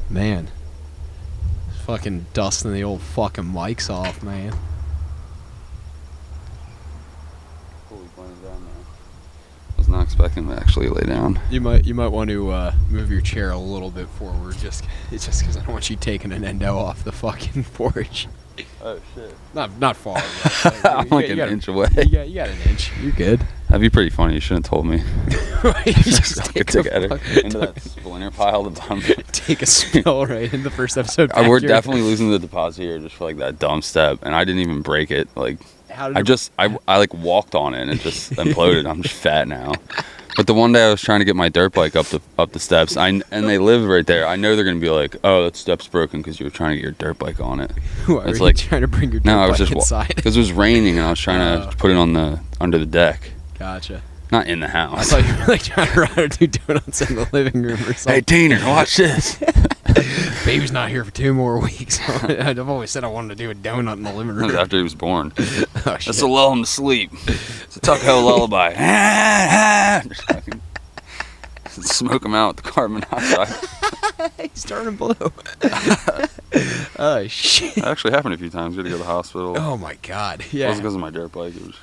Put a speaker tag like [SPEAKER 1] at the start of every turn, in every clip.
[SPEAKER 1] Man. Fucking dusting the old fucking mics off, man.
[SPEAKER 2] I was not expecting to actually lay down.
[SPEAKER 1] You might want to move your chair a little bit forward, just because I don't want you taking an endo off the fucking porch.
[SPEAKER 2] Oh shit!
[SPEAKER 1] Not far.
[SPEAKER 2] I'm like an inch away.
[SPEAKER 1] You got an inch. You're good.
[SPEAKER 2] That'd be pretty funny. You shouldn't have told me.
[SPEAKER 1] You just take
[SPEAKER 2] into that splinter pile at the bottom.
[SPEAKER 1] Take a spill right in the first episode.
[SPEAKER 2] We're definitely losing the deposit here just for like that dumb step, and I didn't even break it. Like I like walked on it and it just imploded. I'm just fat now. But the one day I was trying to get my dirt bike up the steps, and they live right there. I know they're gonna be like, "Oh, that step's broken because you were trying to get your dirt bike on it."
[SPEAKER 1] Why were you trying to bring your dirt bike inside?
[SPEAKER 2] Because it was raining and I was trying to put it on under the deck.
[SPEAKER 1] Gotcha.
[SPEAKER 2] Not in the house.
[SPEAKER 1] I thought you were like trying to ride or do donuts in the living room or something.
[SPEAKER 2] Hey, Teener, watch this.
[SPEAKER 1] Baby's not here for 2 more weeks. I've always said I wanted to do a donut in the living room.
[SPEAKER 2] That was after he was born.
[SPEAKER 1] Oh,
[SPEAKER 2] That's to lull him to sleep. It's a Tuckahoe lullaby. Just fucking smoke him out with the carbon monoxide.
[SPEAKER 1] He's turning blue. Oh, shit.
[SPEAKER 2] That actually happened a few times. We had to go to the hospital.
[SPEAKER 1] Oh, my God.
[SPEAKER 2] It
[SPEAKER 1] Yeah.
[SPEAKER 2] wasn't because of my dirt bike. It was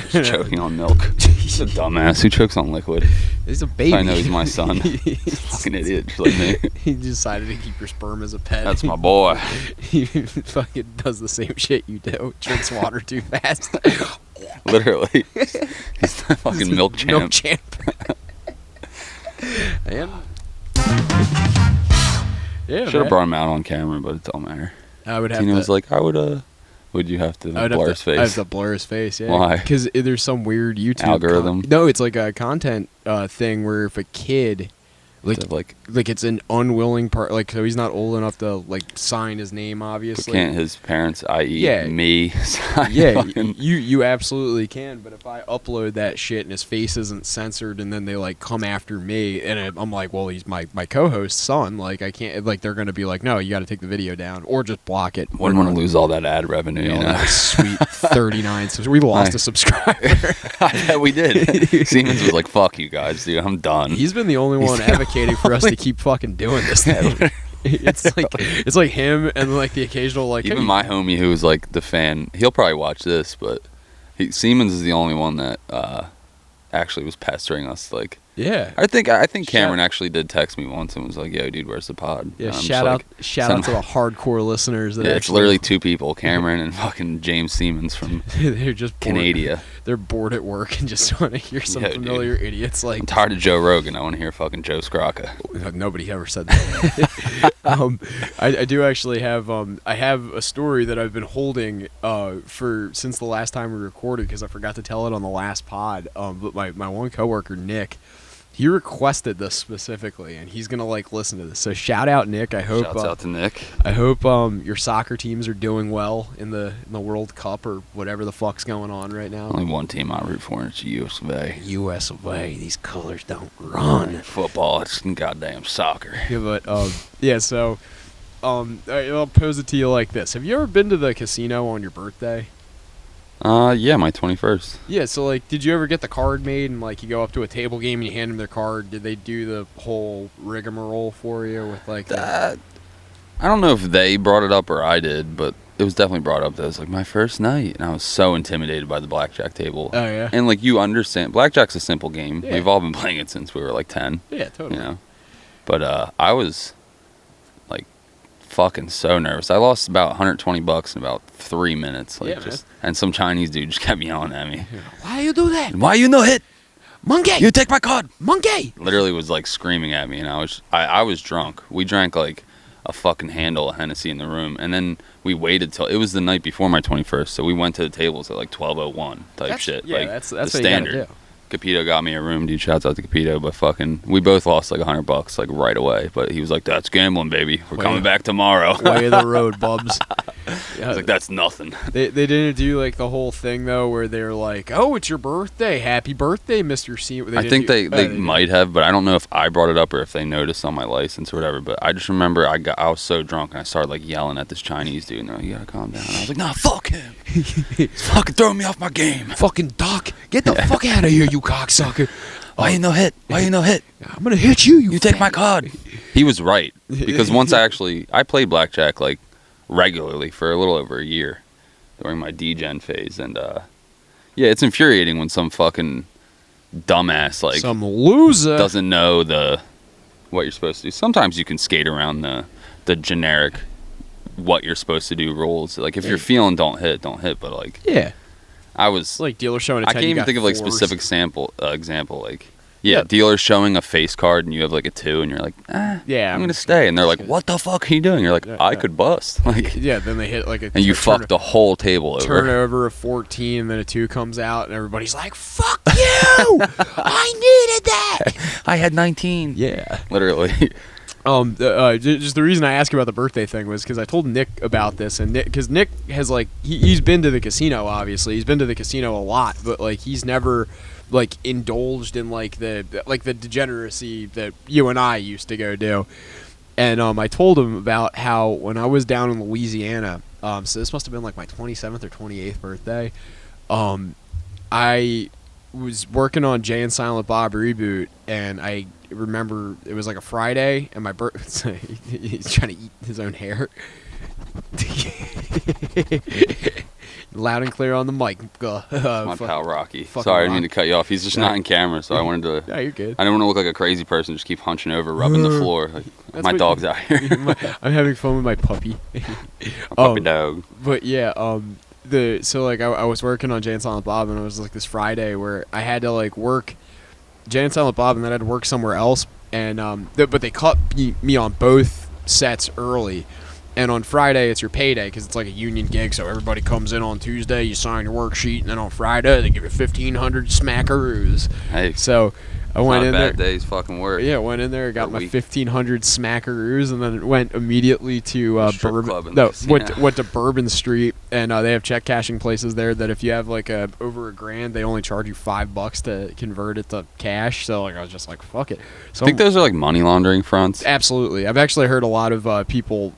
[SPEAKER 2] just choking on milk. He's a dumbass who chokes on liquid.
[SPEAKER 1] He's a baby.
[SPEAKER 2] I know he's my son. He's a fucking idiot just like me.
[SPEAKER 1] He decided to keep your sperm as a pet.
[SPEAKER 2] That's my boy.
[SPEAKER 1] He fucking does the same shit you do. Drinks water too fast.
[SPEAKER 2] Literally. He's the fucking milk champ.
[SPEAKER 1] Milk champ. And yeah,
[SPEAKER 2] should have brought him out on camera, but it don't matter.
[SPEAKER 1] I would have
[SPEAKER 2] Tina
[SPEAKER 1] to.
[SPEAKER 2] was like, would you have to blur his face?
[SPEAKER 1] I have to blur his face, yeah.
[SPEAKER 2] Why?
[SPEAKER 1] Because there's some weird YouTube
[SPEAKER 2] algorithm.
[SPEAKER 1] No, it's like a content thing where if a kid, like it's an unwilling part, like so he's not old enough to like sign his name, obviously.
[SPEAKER 2] But can't his parents, i.e. me, sign
[SPEAKER 1] yeah,
[SPEAKER 2] fucking...
[SPEAKER 1] you absolutely can. But if I upload that shit and his face isn't censored, and then they like come after me, and I'm like, well, he's my co-host's son. Like I can't. Like they're gonna be like, no, you got to take the video down or just block it.
[SPEAKER 2] Wouldn't want to lose all that ad revenue, you know?
[SPEAKER 1] That sweet 39. So we lost a subscriber.
[SPEAKER 2] I bet we did. Siemens was like, fuck you guys, dude. I'm done.
[SPEAKER 1] He's been the only one advocating for us to keep fucking doing this thing. It's like him and like the occasional like
[SPEAKER 2] even my homie who's like the fan, he'll probably watch this, but Siemens is the only one that actually was pestering us. Like,
[SPEAKER 1] yeah,
[SPEAKER 2] I think Cameron actually did text me once and was like, "Yo, dude, where's the pod?"
[SPEAKER 1] Yeah, shout out to the hardcore listeners. That
[SPEAKER 2] it's literally 2 people, Cameron and fucking James Siemens from
[SPEAKER 1] they're just
[SPEAKER 2] Canada.
[SPEAKER 1] They're bored at work and just want to hear some familiar idiots. Like,
[SPEAKER 2] I'm tired of Joe Rogan. I want to hear fucking Joe Scrocca.
[SPEAKER 1] Nobody ever said that. I do actually have I have a story that I've been holding since the last time we recorded because I forgot to tell it on the last pod. But my one coworker Nick, he requested this specifically, and he's gonna like listen to this. So shout out Nick.
[SPEAKER 2] Shouts out to Nick.
[SPEAKER 1] I hope your soccer teams are doing well in the World Cup or whatever the fuck's going on right now.
[SPEAKER 2] Only one team I root for, and it's US of A.
[SPEAKER 1] US of A. These colors don't run.
[SPEAKER 2] Football, it's goddamn soccer.
[SPEAKER 1] Yeah, but yeah. So I'll pose it to you like this: have you ever been to the casino on your birthday?
[SPEAKER 2] Yeah, my 21st.
[SPEAKER 1] Yeah, so like, did you ever get the card made and like you go up to a table game and you hand them their card? Did they do the whole rigmarole for you with like that?
[SPEAKER 2] I don't know if they brought it up or I did, but it was definitely brought up that it was like my first night, and I was so intimidated by the blackjack table.
[SPEAKER 1] Oh yeah.
[SPEAKER 2] And like you understand, blackjack's a simple game.
[SPEAKER 1] Yeah.
[SPEAKER 2] We've all been playing it since we were like 10.
[SPEAKER 1] Yeah, totally.
[SPEAKER 2] You know, but I was like fucking so nervous. I lost about $120 in about 3 minutes. Like and some Chinese dude just kept yelling at me.
[SPEAKER 1] Why you do that?
[SPEAKER 2] Why you no hit?
[SPEAKER 1] Monkey!
[SPEAKER 2] You take my card!
[SPEAKER 1] Monkey!
[SPEAKER 2] Literally was like screaming at me, and I was drunk. We drank like a fucking handle of Hennessy in the room, and then we waited till it was the night before my 21st, so we went to the tables at like 12:01 type shit.
[SPEAKER 1] Yeah,
[SPEAKER 2] like
[SPEAKER 1] that's
[SPEAKER 2] the
[SPEAKER 1] what
[SPEAKER 2] standard.
[SPEAKER 1] You gotta do.
[SPEAKER 2] Capito got me a room, dude. Shouts out to Capito, but fucking, we both lost like $100 like right away. But he was like, "That's gambling, baby. We're coming back tomorrow."
[SPEAKER 1] Way of the road, bubs.
[SPEAKER 2] I was like, "That's nothing."
[SPEAKER 1] They didn't do like the whole thing though, where they're like, "Oh, it's your birthday! Happy birthday, Mr. C."
[SPEAKER 2] I think they might have, but I don't know if I brought it up or if they noticed on my license or whatever. But I just remember I was so drunk and I started like yelling at this Chinese dude, and they're like, "You gotta calm down." And I was like, "Nah, fuck him. He's fucking throwing me off my game.
[SPEAKER 1] Fucking Doc, get the fuck out of here, you cocksucker.
[SPEAKER 2] Why you no hit? Why you no hit?
[SPEAKER 1] I'm gonna hit you.
[SPEAKER 2] You take my card." He was right, because once I played blackjack like regularly for a little over a year during my D-Gen phase, and yeah, it's infuriating when some fucking dumbass like
[SPEAKER 1] some loser
[SPEAKER 2] doesn't know what you're supposed to do. Sometimes you can skate around the generic what you're supposed to do rules. Like if you're feeling don't hit, but like I was
[SPEAKER 1] like dealer showing a 10,
[SPEAKER 2] I can't even think of like specific example like dealers showing a face card and you have like a 2 and you're like I'm gonna stay, and they're like, what the fuck are you doing? You're like, I could bust, like
[SPEAKER 1] then they hit like a
[SPEAKER 2] and you fuck the whole table over.
[SPEAKER 1] Turn over a 14, and then a 2 comes out and everybody's like, fuck you. I needed that.
[SPEAKER 2] I had 19. Literally.
[SPEAKER 1] Just the reason I asked about the birthday thing was because I told Nick about this, and because Nick has like he's been to the casino. Obviously, he's been to the casino a lot, but like he's never like indulged in like the degeneracy that you and I used to go do. And I told him about how when I was down in Louisiana, so this must have been like my 27th or 28th birthday. I was working on Jay and Silent Bob Reboot, and I remember it was like a Friday, and my birthday. He's trying to eat his own hair. Loud and clear on the mic.
[SPEAKER 2] My pal Rocky. Sorry, I didn't mean to cut you off. He's just not in camera, so I wanted to.
[SPEAKER 1] Yeah, you're good.
[SPEAKER 2] I didn't want to look like a crazy person, just keep hunching over, rubbing the floor. Like, my dog's out here.
[SPEAKER 1] I'm having fun with my puppy.
[SPEAKER 2] My puppy dog.
[SPEAKER 1] But yeah, I was working on Jay and Silent Bob, and it was like this Friday where I had to like work Jay and Silent Bob, and then I had to work somewhere else, and but they cut me on both sets early. And on Friday, it's your payday because it's like a union gig, so everybody comes in on Tuesday, you sign your worksheet, and then on Friday, they give you 1,500 smackaroos.
[SPEAKER 2] Hey,
[SPEAKER 1] so I went in there.
[SPEAKER 2] Not a bad day's fucking work.
[SPEAKER 1] Yeah, went in there, got my 1,500 smackaroos, and then went immediately to Bourbon. No, went to Bourbon Street, and they have check cashing places there that if you have like over $1,000, they only charge you $5 to convert it to cash. So like I was just like, fuck it. So
[SPEAKER 2] I think those are like money laundering fronts.
[SPEAKER 1] Absolutely, I've actually heard a lot of people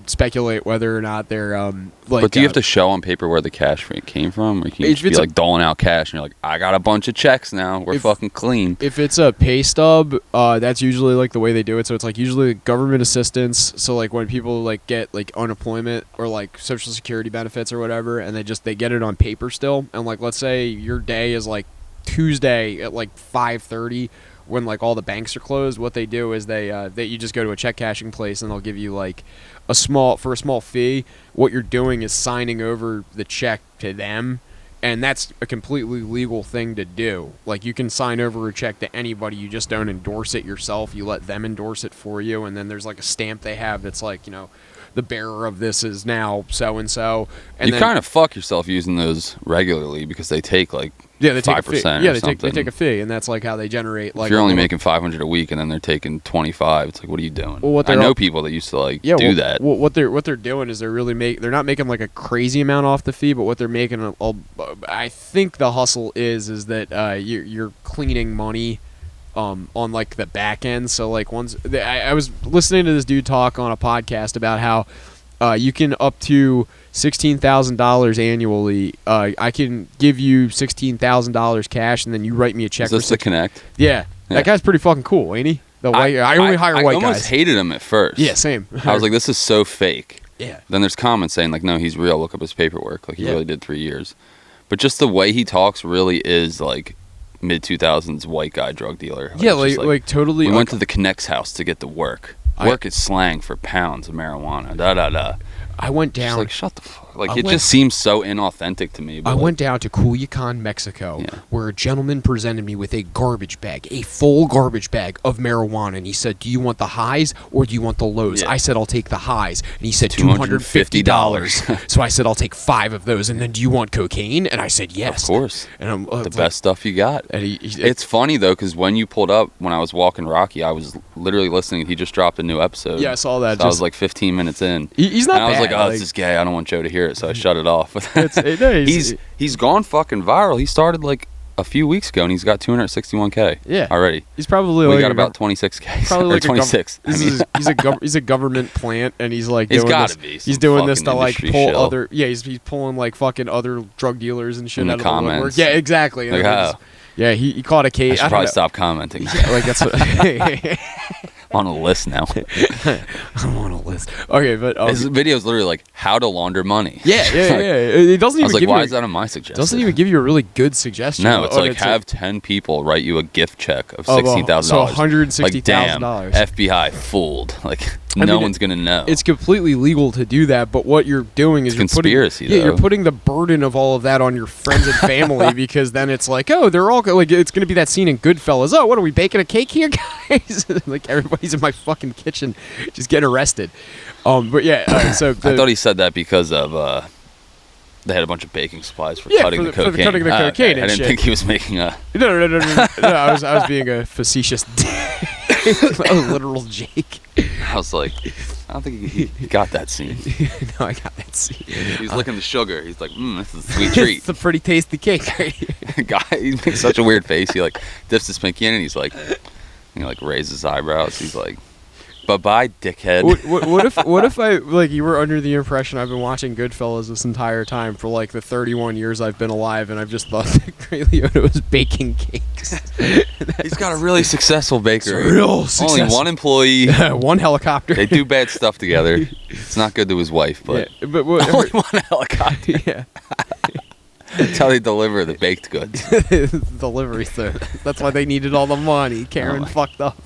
[SPEAKER 1] speculate whether or not they're like.
[SPEAKER 2] But do you have to show on paper where the cash came from, or can you just be like doling out cash and you're like, I got a bunch of checks now, we're fucking clean?
[SPEAKER 1] If it's a pay stub, that's usually like the way they do it. So it's like usually government assistance. So like when people like get like unemployment or like Social Security benefits or whatever, and they get it on paper still. And like let's say your day is like Tuesday at like 5:30 when like all the banks are closed. What they do is you just go to a check cashing place and they'll give you like a small fee. What you're doing is signing over the check to them. And that's a completely legal thing to do. Like, you can sign over a check to anybody. You just don't endorse it yourself. You let them endorse it for you. And then there's, like, a stamp they have that's like, you know, the bearer of this is now so-and-so. And
[SPEAKER 2] you kind of fuck yourself using those regularly because they take, like,
[SPEAKER 1] they
[SPEAKER 2] 5%
[SPEAKER 1] take a fee. Yeah,
[SPEAKER 2] they
[SPEAKER 1] take a fee, and that's, like, how they generate, like...
[SPEAKER 2] If you're only making $500 a week and then they're taking $25, it's like, what are you doing? Well, I know people that used to, like, do that.
[SPEAKER 1] Well, what they're doing is they're not making, like, a crazy amount off the fee, but what they're making, I think the hustle is that you're cleaning money on like the back end. So like I was listening to this dude talk on a podcast about how you can up to $16,000 annually. I can give you $16,000 cash, and then you write me a check.
[SPEAKER 2] Is this the Connect?
[SPEAKER 1] Yeah, that guy's pretty fucking cool, ain't he? I only hire white guys.
[SPEAKER 2] I almost hated him at first.
[SPEAKER 1] Yeah, same.
[SPEAKER 2] I was like, this is so fake.
[SPEAKER 1] Yeah.
[SPEAKER 2] Then there's comments saying like, no, he's real. Look up his paperwork. Like he really did 3 years. But just the way he talks really is like mid-2000s white guy drug dealer.
[SPEAKER 1] Yeah, like totally.
[SPEAKER 2] We went to the Connect's house to get the work. Work is slang for pounds of marijuana. Da-da-da.
[SPEAKER 1] I went down.
[SPEAKER 2] Like, shut the fuck. Like, it just seems so inauthentic to me.
[SPEAKER 1] I went down to Culiacan, Mexico, where a gentleman presented me with a full garbage bag of marijuana, and he said, do you want the highs or do you want the lows? I said, I'll take the highs. And he said, $250. So I said, I'll take 5 of those. And then, do you want cocaine? And I said, yes.
[SPEAKER 2] Of course.
[SPEAKER 1] And I'm
[SPEAKER 2] the best stuff you got.
[SPEAKER 1] And
[SPEAKER 2] it's funny, though, because when you pulled up, when I was walking Rocky, I was literally listening. He just dropped a new episode.
[SPEAKER 1] Yeah, I saw that.
[SPEAKER 2] So I was like 15 minutes in.
[SPEAKER 1] He's not bad.
[SPEAKER 2] I was like, oh, this is gay. I don't want Joe to hear it, so I shut it off. He's gone fucking viral. He started like a few weeks ago, and he's got 261K. Already.
[SPEAKER 1] He's probably
[SPEAKER 2] got about 26K.
[SPEAKER 1] Probably
[SPEAKER 2] or
[SPEAKER 1] like
[SPEAKER 2] 26.
[SPEAKER 1] He's a government plant, and he's like
[SPEAKER 2] he's
[SPEAKER 1] doing this. He's doing this to like pull
[SPEAKER 2] shill.
[SPEAKER 1] other. Yeah, he's pulling like fucking other drug dealers and shit
[SPEAKER 2] in
[SPEAKER 1] out
[SPEAKER 2] the
[SPEAKER 1] of
[SPEAKER 2] comments.
[SPEAKER 1] the woodwork. Yeah, exactly.
[SPEAKER 2] Like,
[SPEAKER 1] yeah, he caught a case.
[SPEAKER 2] I should probably stop commenting.
[SPEAKER 1] Yeah, like that's what.
[SPEAKER 2] On a list now.
[SPEAKER 1] I'm on a list. Okay, but
[SPEAKER 2] his video is literally like how to launder money.
[SPEAKER 1] Yeah. It doesn't even.
[SPEAKER 2] I was like,
[SPEAKER 1] give
[SPEAKER 2] why
[SPEAKER 1] you
[SPEAKER 2] is that on my suggestion?
[SPEAKER 1] Doesn't even give you a really good suggestion.
[SPEAKER 2] No, it's like have 10 people write you a gift check of $16,000.
[SPEAKER 1] So $160,000.
[SPEAKER 2] Like, damn, FBI fooled. Like no one's gonna know.
[SPEAKER 1] It's completely legal to do that, but what you're doing is
[SPEAKER 2] conspiracy.
[SPEAKER 1] You're putting the burden of all of that on your friends and family because then it's like, oh, they're all like, it's gonna be that scene in Goodfellas. Oh, what are we baking a cake here, guys? Like everybody's in my fucking kitchen, just getting arrested. But yeah, so
[SPEAKER 2] I thought he said that because of they had a bunch of baking supplies for cutting the cocaine.
[SPEAKER 1] For cutting the cocaine and
[SPEAKER 2] I didn't think he was making a.
[SPEAKER 1] No. I was being a facetious, a literal Jake.
[SPEAKER 2] I was like, I don't think he got that scene.
[SPEAKER 1] No, I got that scene.
[SPEAKER 2] He's licking the sugar. He's like, this is a sweet treat.
[SPEAKER 1] It's a pretty tasty cake right here.
[SPEAKER 2] Guy, he makes such a weird face. He like dips his pinky in and he's like, he like raises his eyebrows. He's like, bye-bye, dickhead.
[SPEAKER 1] What if I like you were under the impression I've been watching Goodfellas this entire time for like the 31 years I've been alive, and I've just thought that Ray Liotta was baking cakes.
[SPEAKER 2] He's got a really successful bakery.
[SPEAKER 1] Real successful.
[SPEAKER 2] Only one employee.
[SPEAKER 1] One helicopter.
[SPEAKER 2] They do bad stuff together. It's not good to his wife, but, only one helicopter.
[SPEAKER 1] Yeah.
[SPEAKER 2] That's how they deliver the baked goods.
[SPEAKER 1] Delivery service. That's why they needed all the money. Karen fucked up.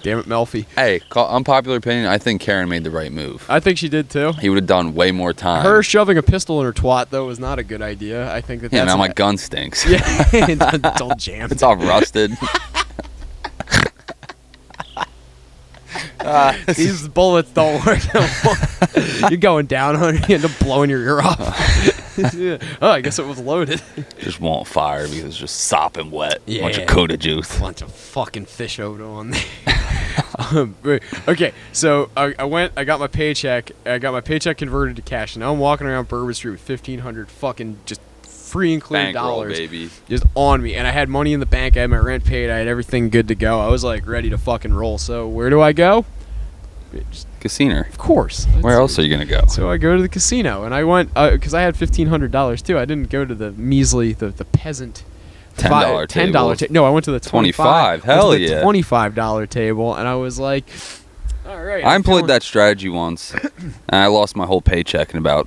[SPEAKER 1] Damn it, Melfi.
[SPEAKER 2] Hey, unpopular opinion, I think Karen made the right move.
[SPEAKER 1] I think she did too.
[SPEAKER 2] He would have done way more time.
[SPEAKER 1] Her shoving a pistol in her twat, though, was not a good idea. I think that
[SPEAKER 2] now my gun stinks.
[SPEAKER 1] Yeah, don't jam.
[SPEAKER 2] It's all rusted.
[SPEAKER 1] These bullets don't work anymore. You're going down on it, you end up blowing your ear off. Yeah. Oh, I guess it was loaded.
[SPEAKER 2] Just won't fire because it's just sopping wet.
[SPEAKER 1] Yeah.
[SPEAKER 2] Bunch of Coda juice.
[SPEAKER 1] Bunch of fucking fish odor on there. Okay, so I got my paycheck. I got my paycheck converted to cash. Now I'm walking around Bourbon Street with $1,500 fucking just free and clear dollars,
[SPEAKER 2] baby,
[SPEAKER 1] just on me. And I had money in the bank. I had my rent paid. I had everything good to go. I was like ready to fucking roll. So where do I go?
[SPEAKER 2] Casino.
[SPEAKER 1] Of course.
[SPEAKER 2] Where else are you gonna go?
[SPEAKER 1] So I go to the casino, and I went because I had $1,500 too. I didn't go to the measly, the peasant
[SPEAKER 2] $10
[SPEAKER 1] no, I went to the 25.
[SPEAKER 2] Hell yeah.
[SPEAKER 1] $25 table, and I was like, all right.
[SPEAKER 2] I employed that strategy once, and I lost my whole paycheck in about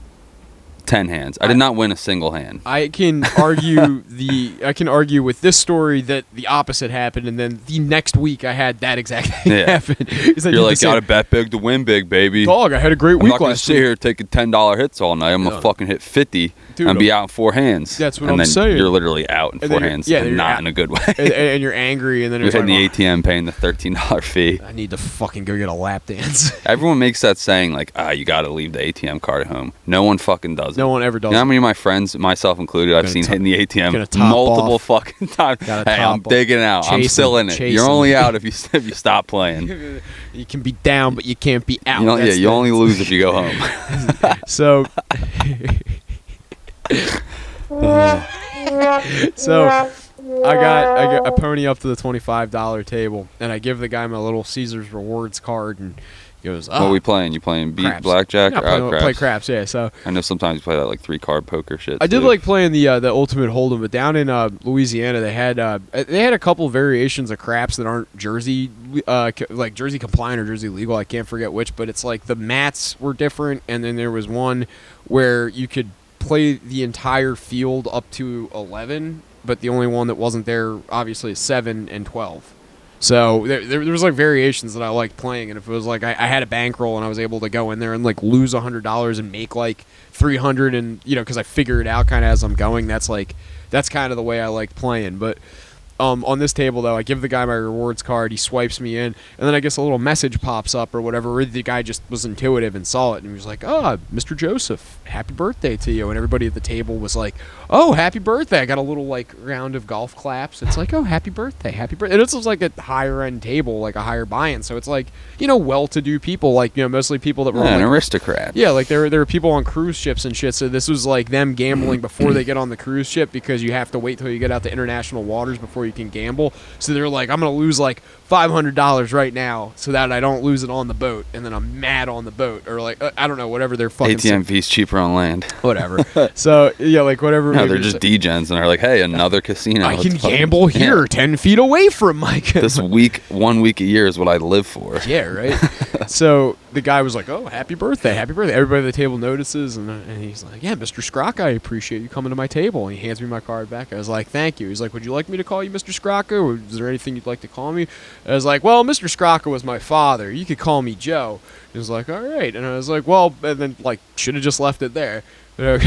[SPEAKER 2] 10 hands. I did not win a single hand.
[SPEAKER 1] I can argue with this story that the opposite happened, and then the next week I had that exact thing happen.
[SPEAKER 2] You're like, gotta bet big to win big, baby.
[SPEAKER 1] Dog, I had a great week last week.
[SPEAKER 2] I'm not gonna sit here taking $10 hits all night. I'm gonna fucking hit 50 and be out in 4 hands.
[SPEAKER 1] That's what I'm saying.
[SPEAKER 2] You're literally out in 4 hands, and not in a good way.
[SPEAKER 1] And you're angry, and then
[SPEAKER 2] you're hitting the ATM, paying the $13 fee.
[SPEAKER 1] I need to fucking go get a lap dance.
[SPEAKER 2] Everyone makes that saying like, you gotta leave the ATM card at home. No one fucking does it.
[SPEAKER 1] No one ever does.
[SPEAKER 2] You know how many of my friends, myself included, I've seen hitting the ATM multiple fucking times. Hey, I'm digging out. I'm still in it. You're only out if you stop playing.
[SPEAKER 1] You can be down, but you can't be out.
[SPEAKER 2] You only lose if you go home.
[SPEAKER 1] So, I got a pony up to the $25 table, and I give the guy my little Caesar's Rewards card, and he goes,
[SPEAKER 2] what are we playing? You playing blackjack or craps?
[SPEAKER 1] Play craps, yeah. So
[SPEAKER 2] I know sometimes you play that like 3-card poker shit.
[SPEAKER 1] I did like playing the Ultimate Hold'em, but down in Louisiana they had a couple variations of craps that aren't Jersey like Jersey compliant or Jersey legal. I can't forget which, but it's like the mats were different, and then there was one where you could play the entire field up to 11, but the only one that wasn't there obviously is 7 and 12. So there was like variations that I liked playing, and if it was like I had a bankroll and I was able to go in there and like lose $100 and make like $300, and because I figure it out kind of as I'm going, that's kind of the way I like playing. But on this table though, I give the guy my rewards card, he swipes me in, and then I guess a little message pops up or whatever, or the guy just was intuitive and saw it, and he was like, Mr. Joseph, happy birthday to you. And everybody at the table was like, oh, happy birthday. I got a little like round of golf claps. It's like, oh, happy birthday. And this was like a higher end table, like a higher buy-in, so it's like well-to-do people, like mostly people that were
[SPEAKER 2] an aristocrat.
[SPEAKER 1] Yeah, like there were people on cruise ships and shit, so this was like them gambling before they get on the cruise ship, because you have to wait till you get out to international waters before before you can gamble. So they're like, I'm gonna lose like $500 right now so that I don't lose it on the boat, and then I'm mad on the boat, or like I don't know, whatever they're fucking
[SPEAKER 2] ATM fees cheaper on land.
[SPEAKER 1] Whatever. So yeah, like whatever.
[SPEAKER 2] No, they're just degens, and they're like, hey, another casino.
[SPEAKER 1] I can gamble here, 10 feet away from my.
[SPEAKER 2] This 1 week a year is what I live for.
[SPEAKER 1] Yeah, right. So the guy was like, "Oh, happy birthday, happy birthday!" Everybody at the table notices, and he's like, "Yeah, Mr. Scrock, I appreciate you coming to my table." And he hands me my card back. I was like, "Thank you." He's like, "Would you like me to call you Mr. Scrocka, or is there anything you'd like to call me?" I was like, "Well, Mr. Scrocka was my father. You could call me Joe." He was like, "All right," and I was like, "Well," and then like should have just left it there. But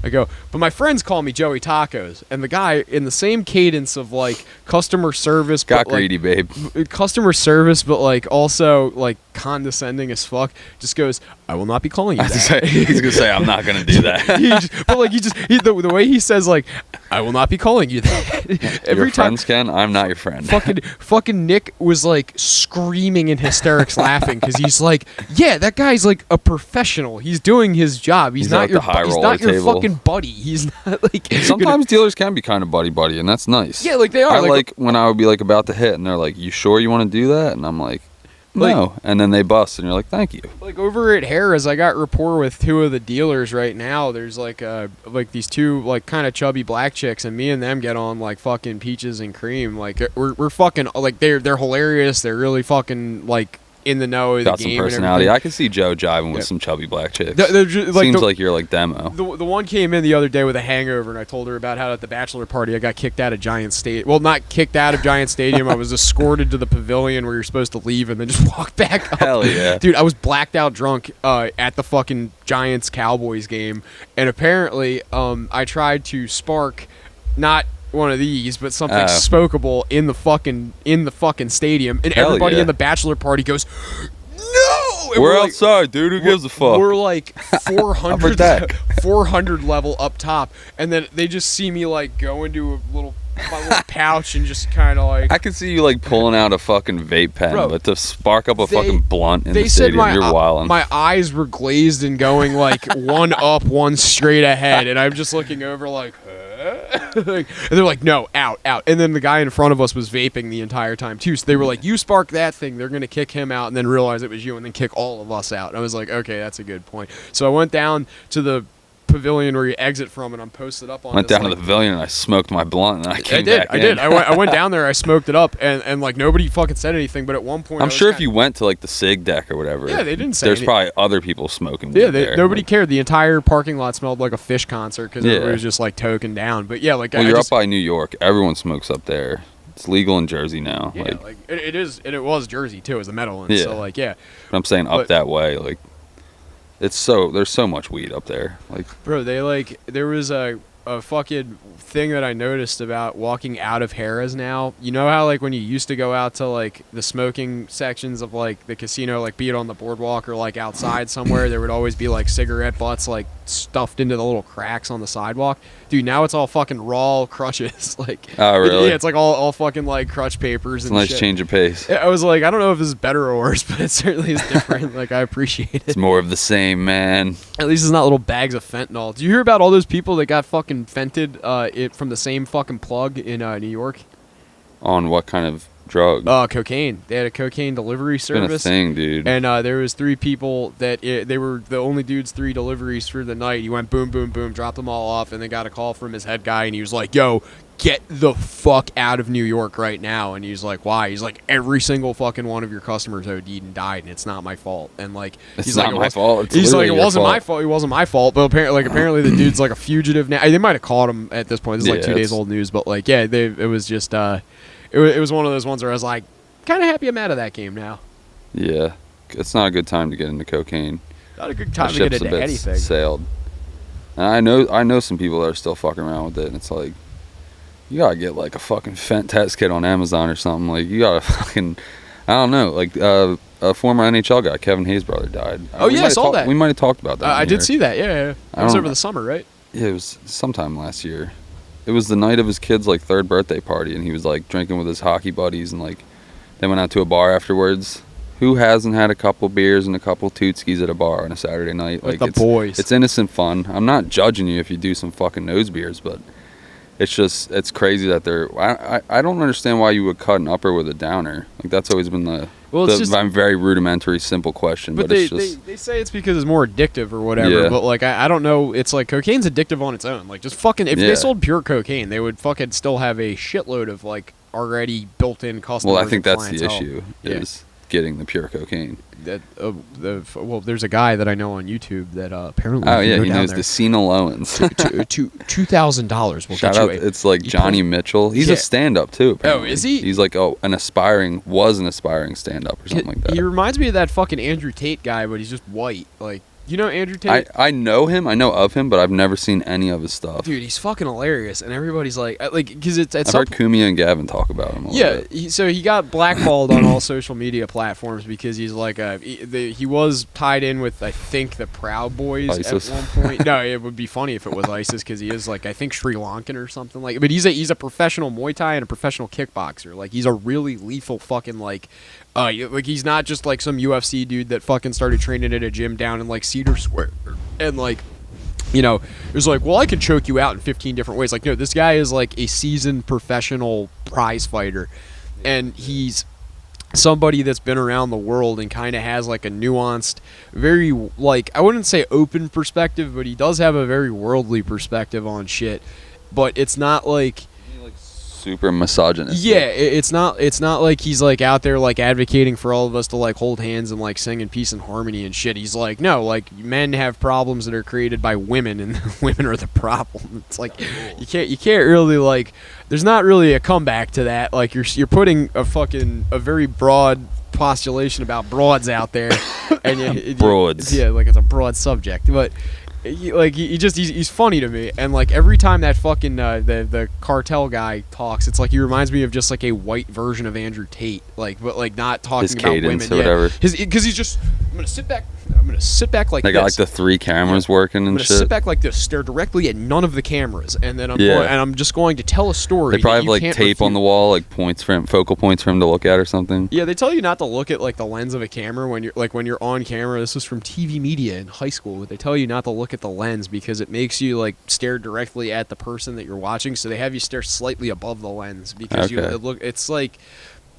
[SPEAKER 1] I go, but my friends call me Joey Tacos, and the guy in the same cadence of like customer service,
[SPEAKER 2] got
[SPEAKER 1] but, like,
[SPEAKER 2] greedy, babe.
[SPEAKER 1] Customer service, but like also like condescending as fuck, just goes, "I will not be calling you that."
[SPEAKER 2] He's gonna say, "I'm not gonna do that."
[SPEAKER 1] The way he says like, "I will not be calling you that."
[SPEAKER 2] Your friends can. I'm not your friend.
[SPEAKER 1] Fucking Nick was like screaming in hysterics, laughing because he's like, "Yeah, that guy's like a professional. He's doing his job. He's not your fucking buddy. He's not like."
[SPEAKER 2] Sometimes dealers can be kind of buddy, and that's nice.
[SPEAKER 1] Yeah, like they are.
[SPEAKER 2] I like when I would be like about to hit, and they're like, "You sure you want to do that?" And I'm like, "No." And then they bust, and you're like, "Thank you."
[SPEAKER 1] Like over at Harrah's, I got rapport with two of the dealers right now. There's like these two like kind of chubby black chicks, and me and them get on like fucking peaches and cream. Like we're fucking like they're hilarious. They're really fucking like in the know of the
[SPEAKER 2] Got
[SPEAKER 1] game.
[SPEAKER 2] some personality. I can see Joe jiving with some chubby black chicks. Seems like you're like demo.
[SPEAKER 1] The one came in the other day with a hangover, and I told her about how at the bachelor party I got kicked out of Giant Stadium. Well, not kicked out of Giant Stadium. I was escorted to the pavilion where you're supposed to leave, and then just walk back up.
[SPEAKER 2] Hell yeah,
[SPEAKER 1] dude! I was blacked out drunk at the fucking Giants Cowboys game, and apparently I tried to spark not one of these, but something smokable in the fucking stadium, and everybody in the bachelor party goes, "No!" And
[SPEAKER 2] we're outside, dude. Who gives a fuck?
[SPEAKER 1] We're like 400 level up top, and then they just see me like go into my little pouch and just kind of like.
[SPEAKER 2] I can see you like pulling out a fucking vape pen, but to spark up a fucking blunt in the stadium, you're wildin'.
[SPEAKER 1] My eyes were glazed and going like one up, one straight ahead, and I'm just looking over like. And they're like, "No, out." And then the guy in front of us was vaping the entire time too. So they were like, "You spark that thing, they're gonna kick him out," and then realize it was you, and then kick all of us out. And I was like, "Okay, that's a good point." So I went down to the pavilion where you exit from, and I'm posted up on.
[SPEAKER 2] Went down to the pavilion and I smoked my blunt, and I came back in.
[SPEAKER 1] I did. I went down there. I smoked it up, and like nobody fucking said anything. But at one point,
[SPEAKER 2] I'm sure if you went to like the SIG deck or whatever,
[SPEAKER 1] yeah, they didn't say.
[SPEAKER 2] There's probably other people smoking.
[SPEAKER 1] Yeah, nobody cared. The entire parking lot smelled like a Fish concert because everybody was just like token down. But yeah, like
[SPEAKER 2] you're up by New York. Everyone smokes up there. It's legal in Jersey now.
[SPEAKER 1] Yeah, like it is, and it was Jersey too, as a Meadowlands. Yeah. So like yeah.
[SPEAKER 2] But I'm saying up that way, like. There's so much weed up there. Like,
[SPEAKER 1] bro, there was a fucking thing that I noticed about walking out of Harrah's now. You know how like when you used to go out to like the smoking sections of like the casino, like be it on the boardwalk or like outside somewhere, there would always be like cigarette butts like stuffed into the little cracks on the sidewalk. Dude, now it's all fucking raw crutches. Like,
[SPEAKER 2] oh really?
[SPEAKER 1] Yeah, it's like all fucking like crutch papers.
[SPEAKER 2] It's a nice change of pace.
[SPEAKER 1] I was like, I don't know if this is better or worse, but it certainly is different. Like, I appreciate it.
[SPEAKER 2] It's more of the same, man.
[SPEAKER 1] At least it's not little bags of fentanyl. Do you hear about all those people that got fucking fented from the same fucking plug in New York?
[SPEAKER 2] On what kind of drug?
[SPEAKER 1] Cocaine. They had a cocaine delivery service.
[SPEAKER 2] It's been a thing, dude.
[SPEAKER 1] And there was 3 people that they were the only dudes 3 deliveries for the night. He went boom, boom, boom, dropped them all off, and they got a call from his head guy, and he was like, "Yo, get the fuck out of New York right now." And he's like, "Why?" He's like, "Every single fucking one of your customers OD'd and died, and it's not my fault." And like,
[SPEAKER 2] he's not my fault.
[SPEAKER 1] He's like, "It wasn't my fault. It wasn't my fault." But apparently the dude's like a fugitive now. They might have caught him at this point. This is like 2 days old news, but like, yeah, it was just it was one of those ones where I was like, kind of happy I'm out of that game now.
[SPEAKER 2] Yeah, it's not a good time to get into cocaine.
[SPEAKER 1] Not a good time to get into anything.
[SPEAKER 2] Sailed. And I know some people that are still fucking around with it, and it's like, you gotta get like a fucking fent test kit on Amazon or something. Like, you gotta fucking, I don't know. Like a former NHL guy, Kevin Hayes' brother, died.
[SPEAKER 1] Oh yeah, I saw that.
[SPEAKER 2] We might have talked about that.
[SPEAKER 1] I did see that. Yeah. It was over the summer, right?
[SPEAKER 2] Yeah, it was sometime last year. It was the night of his kid's like 3rd birthday party, and he was like drinking with his hockey buddies, and like they went out to a bar afterwards. Who hasn't had a couple beers and a couple tootskis at a bar on a Saturday night?
[SPEAKER 1] Like the boys.
[SPEAKER 2] It's innocent fun. I'm not judging you if you do some fucking nose beers, but it's crazy that I don't understand why you would cut an upper with a downer. Like that's always been I'm very rudimentary, simple question. But
[SPEAKER 1] they say it's because it's more addictive or whatever.
[SPEAKER 2] Yeah.
[SPEAKER 1] But like I don't know. It's like cocaine's addictive on its own. Like just fucking if they sold pure cocaine, they would fucking still have a shitload of like already built-in customers.
[SPEAKER 2] Well, I think that's
[SPEAKER 1] clientele.
[SPEAKER 2] the issue is getting the pure cocaine.
[SPEAKER 1] Well, there's a guy that I know on YouTube that apparently.
[SPEAKER 2] Oh yeah, he knows the Senile Owens.
[SPEAKER 1] $2,000 will
[SPEAKER 2] Shout
[SPEAKER 1] get you.
[SPEAKER 2] out, it's like Johnny Mitchell. He's a stand-up too. Apparently.
[SPEAKER 1] Oh, is he?
[SPEAKER 2] He's like an aspiring stand-up or something like that.
[SPEAKER 1] He reminds me of that fucking Andrew Tate guy, but he's just white. Like, you know Andrew Tate?
[SPEAKER 2] I know him. I know of him, but I've never seen any of his stuff.
[SPEAKER 1] Dude, he's fucking hilarious, and everybody's like, because it's.
[SPEAKER 2] I've heard Kumia and Gavin talk about him.
[SPEAKER 1] So he got blackballed on all social media platforms because he's like he was tied in with I think the Proud Boys
[SPEAKER 2] ISIS.
[SPEAKER 1] at one point. No, it would be funny if it was ISIS because he is like I think Sri Lankan or something like. But he's a professional Muay Thai and a professional kickboxer. Like he's a really lethal fucking like he's not just like some UFC dude that fucking started training at a gym down in like Cedar Square and like. You know, it was like, well, I can choke you out in 15 different ways. Like, no, this guy is like a seasoned professional prize fighter, and he's somebody that's been around the world and kind of has like a nuanced, very like I wouldn't say open perspective, but he does have a very worldly perspective on shit. But it's not like
[SPEAKER 2] super misogynist.
[SPEAKER 1] Yeah, it's not like he's like out there like advocating for all of us to like hold hands and like sing in peace and harmony and shit. He's like, no, like men have problems that are created by women and women are the problem. It's like you can't really like there's not really a comeback to that. Like you're putting a very broad postulation about broads out there and
[SPEAKER 2] broads.
[SPEAKER 1] Yeah, like it's a broad subject, but he's funny to me, and like every time that fucking the cartel guy talks, it's like he reminds me of just like a white version of Andrew Tate, like but like not talking
[SPEAKER 2] his
[SPEAKER 1] about
[SPEAKER 2] cadence
[SPEAKER 1] women.
[SPEAKER 2] Or whatever.
[SPEAKER 1] Because he's just I'm gonna sit back like
[SPEAKER 2] they
[SPEAKER 1] this.
[SPEAKER 2] got like the 3 cameras working and
[SPEAKER 1] I'm gonna
[SPEAKER 2] shit.
[SPEAKER 1] sit back like this, stare directly at none of the cameras, and then I'm just going to tell a story.
[SPEAKER 2] They probably have like tape on the wall, like focal points for him to look at or something.
[SPEAKER 1] Yeah, they tell you not to look at like the lens of a camera when you're on camera. This was from TV media in high school, but they tell you not to look at the lens because it makes you like stare directly at the person that you're watching. So they have you stare slightly above the lens because it's like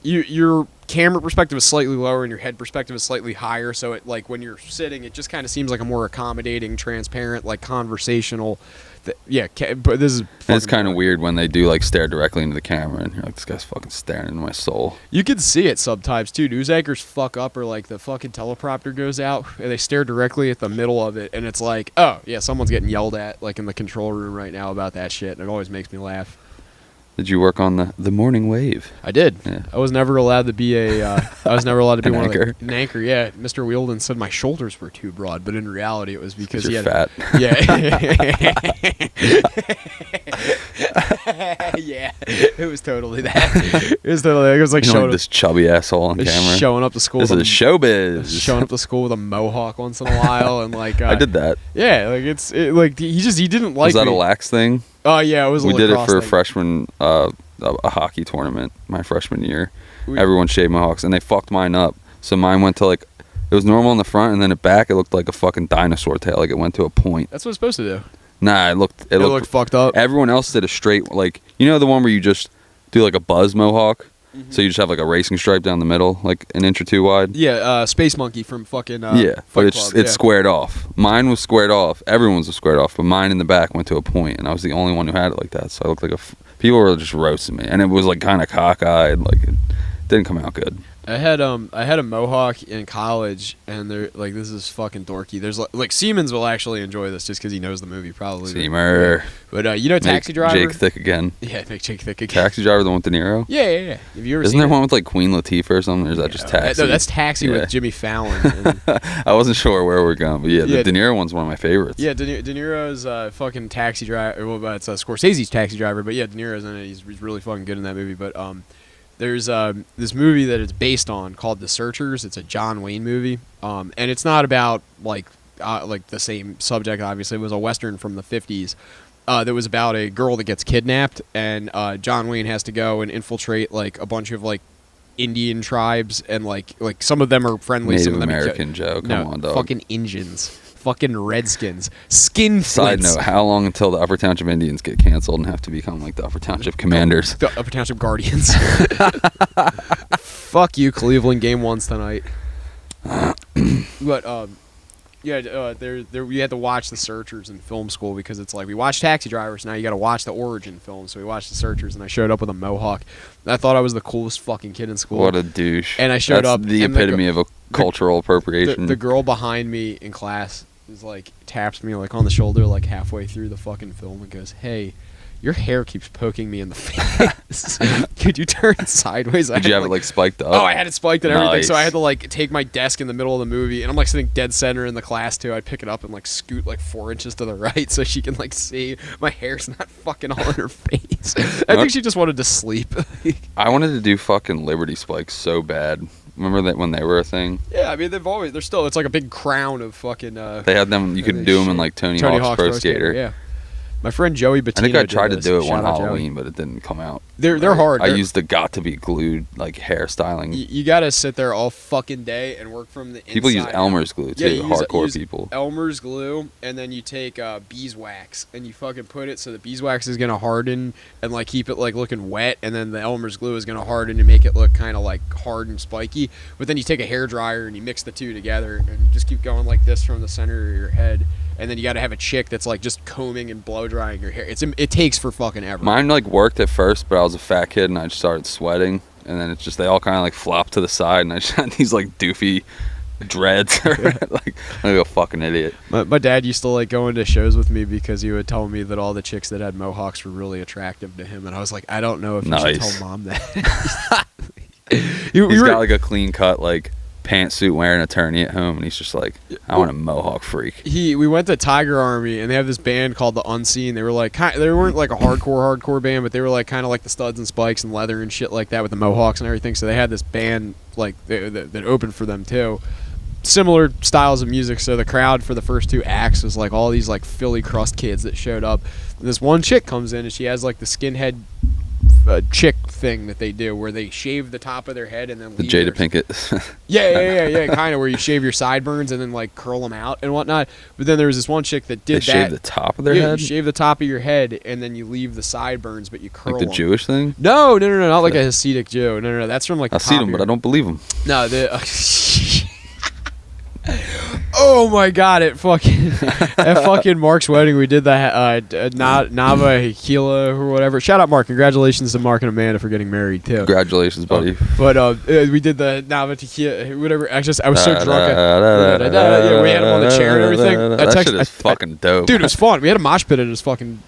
[SPEAKER 1] your camera perspective is slightly lower and your head perspective is slightly higher. So it like when you're sitting, it just kind of seems like a more accommodating, transparent, like conversational. But this is.
[SPEAKER 2] It's kind of weird when they do like stare directly into the camera and you're like, this guy's fucking staring into my soul.
[SPEAKER 1] You can see it sometimes too. News anchors fuck up or like the fucking teleprompter goes out and they stare directly at the middle of it and it's like, oh yeah, someone's getting yelled at like in the control room right now about that shit, and it always makes me laugh.
[SPEAKER 2] Did you work on the morning wave?
[SPEAKER 1] I did.
[SPEAKER 2] Yeah.
[SPEAKER 1] I was never allowed to be an
[SPEAKER 2] anchor.
[SPEAKER 1] An anchor. Yeah, Mr. Wielden said my shoulders were too broad, but in reality, it was because
[SPEAKER 2] you're
[SPEAKER 1] he had
[SPEAKER 2] fat.
[SPEAKER 1] Yeah. Yeah. It was totally that. It was like showing
[SPEAKER 2] this chubby asshole on camera.
[SPEAKER 1] Showing up to school.
[SPEAKER 2] This is showbiz.
[SPEAKER 1] Showing up to school with a mohawk once in a while, and like
[SPEAKER 2] I did that.
[SPEAKER 1] Yeah, like he didn't like.
[SPEAKER 2] Was that
[SPEAKER 1] me.
[SPEAKER 2] a lax thing?
[SPEAKER 1] Oh yeah, it was.
[SPEAKER 2] We did it for
[SPEAKER 1] thing.
[SPEAKER 2] freshman a hockey tournament my freshman year. Everyone shaved mohawks and they fucked mine up. So mine went to like it was normal in the front and then at back it looked like a fucking dinosaur tail. Like it went to a point.
[SPEAKER 1] That's what it's supposed to do.
[SPEAKER 2] Nah, it looked
[SPEAKER 1] fucked up.
[SPEAKER 2] Everyone else did a straight the one where you just do like a buzz mohawk. Mm-hmm. So you just have like a racing stripe down the middle, like an inch or two wide.
[SPEAKER 1] Yeah, Space Monkey from fucking
[SPEAKER 2] but it's squared off. Mine was squared off. Everyone's was squared off, but mine in the back went to a point, and I was the only one who had it like that. So I looked like people were just roasting me, and it was like kind of cockeyed, like it didn't come out good.
[SPEAKER 1] I had a mohawk in college, and they're like, this is fucking dorky. There's like Siemens will actually enjoy this just because he knows the movie probably.
[SPEAKER 2] Seymour.
[SPEAKER 1] But Taxi Driver.
[SPEAKER 2] Jake Thick again.
[SPEAKER 1] Yeah, make Jake Thick again.
[SPEAKER 2] Taxi Driver, the one with De Niro.
[SPEAKER 1] Yeah. Have you ever?
[SPEAKER 2] Isn't there one with like Queen Latifah or something? Or is that just Taxi?
[SPEAKER 1] No, that's Taxi with Jimmy Fallon.
[SPEAKER 2] I wasn't sure where we're going, but the De Niro one's one of my favorites.
[SPEAKER 1] Yeah, De Niro's fucking Taxi Driver. Well, it's Scorsese's Taxi Driver, but yeah, De Niro's in it. He's really fucking good in that movie. But there's this movie that it's based on called The Searchers. It's a John Wayne movie, and it's not about like the same subject. Obviously, it was a western from the 50s that was about a girl that gets kidnapped, and John Wayne has to go and infiltrate like a bunch of like Indian tribes, and like some of them are friendly.
[SPEAKER 2] Native
[SPEAKER 1] some of them
[SPEAKER 2] American Joe, come on, dog.
[SPEAKER 1] Fucking Indians, fucking Redskins, skin
[SPEAKER 2] Side
[SPEAKER 1] flints.
[SPEAKER 2] note: how long until the Upper Township Indians get canceled and have to become like the Upper Township Commanders?
[SPEAKER 1] The Upper Township Guardians. Fuck you, Cleveland. Game 1's tonight. But we had to watch The Searchers in film school because it's like we watched Taxi Drivers. Now you got to watch the origin film. So we watched The Searchers, and I showed up with a mohawk. And I thought I was the coolest fucking kid in school.
[SPEAKER 2] What a douche!
[SPEAKER 1] And I showed up.
[SPEAKER 2] The epitome of a cultural appropriation.
[SPEAKER 1] The girl behind me in class is like taps me like on the shoulder like halfway through the fucking film and goes, "Hey, your hair keeps poking me in the face. Could you turn sideways?"
[SPEAKER 2] Did you have it like spiked up?
[SPEAKER 1] Oh, I had it spiked and everything.
[SPEAKER 2] Nice.
[SPEAKER 1] So I had to like take my desk in the middle of the movie, and I'm like sitting dead center in the class too. I'd pick it up and like scoot like 4 inches to the right so she can like see my hair's not fucking all in her face. I think she just wanted to sleep.
[SPEAKER 2] I wanted to do fucking Liberty spikes so bad. Remember that when they were a thing?
[SPEAKER 1] Yeah, I mean they're still. It's like a big crown of fucking.
[SPEAKER 2] They had them. You could do them in like Tony Hawk's Pro Skater.
[SPEAKER 1] Yeah. My friend Joey Bettino.
[SPEAKER 2] I think I tried to do it one
[SPEAKER 1] Shout out
[SPEAKER 2] Halloween, but it didn't come out.
[SPEAKER 1] They're hard.
[SPEAKER 2] I used the got to be glued like hairstyling.
[SPEAKER 1] You gotta sit there all fucking day and work from the inside.
[SPEAKER 2] People use Elmer's glue too.
[SPEAKER 1] Yeah,
[SPEAKER 2] hardcore people.
[SPEAKER 1] Elmer's glue, and then you take beeswax and you fucking put it so the beeswax is gonna harden and like keep it like looking wet, and then the Elmer's glue is gonna harden to make it look kind of like hard and spiky. But then you take a hair dryer and you mix the two together and you just keep going like this from the center of your head. And then you got to have a chick that's like just combing and blow drying your hair. It takes for fucking ever.
[SPEAKER 2] Mine like worked at first, but I was a fat kid and I just started sweating, and then it's just they all kind of like flopped to the side, and I just had these like doofy dreads. Like I'm a fucking idiot.
[SPEAKER 1] My dad used to like going to shows with me because he would tell me that all the chicks that had mohawks were really attractive to him, and I was like, I don't know if you should tell mom that.
[SPEAKER 2] He's got like a clean cut like pantsuit wearing attorney at home, and he's just like, I want a mohawk freak.
[SPEAKER 1] We went to Tiger Army, and they have this band called The Unseen. They were like they weren't like a hardcore band, but they were like kind of like the Studs and Spikes and Leather and shit like that with the mohawks and everything. So they had this band like that opened for them too. Similar styles of music. So the crowd for the first 2 acts was like all these like Philly crust kids that showed up. And this one chick comes in and she has like the skinhead chick thing that they do where they shave the top of their head and then
[SPEAKER 2] the Jada Pinkett.
[SPEAKER 1] yeah, kind of where you shave your sideburns and then like curl them out and whatnot. But then there was this one chick that did
[SPEAKER 2] they
[SPEAKER 1] that.
[SPEAKER 2] Shave the top of their head.
[SPEAKER 1] You shave the top of your head and then you leave the sideburns, but you curl.
[SPEAKER 2] Like the
[SPEAKER 1] them.
[SPEAKER 2] Jewish thing?
[SPEAKER 1] No, not like a Hasidic Jew. No, that's from like.
[SPEAKER 2] I see them, but I don't believe them.
[SPEAKER 1] No, oh my god! At fucking Mark's wedding, we did the Nava Hikila or whatever. Shout out Mark! Congratulations to Mark and Amanda for getting married too.
[SPEAKER 2] Congratulations, buddy.
[SPEAKER 1] But we did the Nava Tequila, whatever. I was so drunk. Yeah, we had him on the chair and everything.
[SPEAKER 2] That shit is fucking dope,
[SPEAKER 1] dude. It was fun. We had a mosh pit at his fucking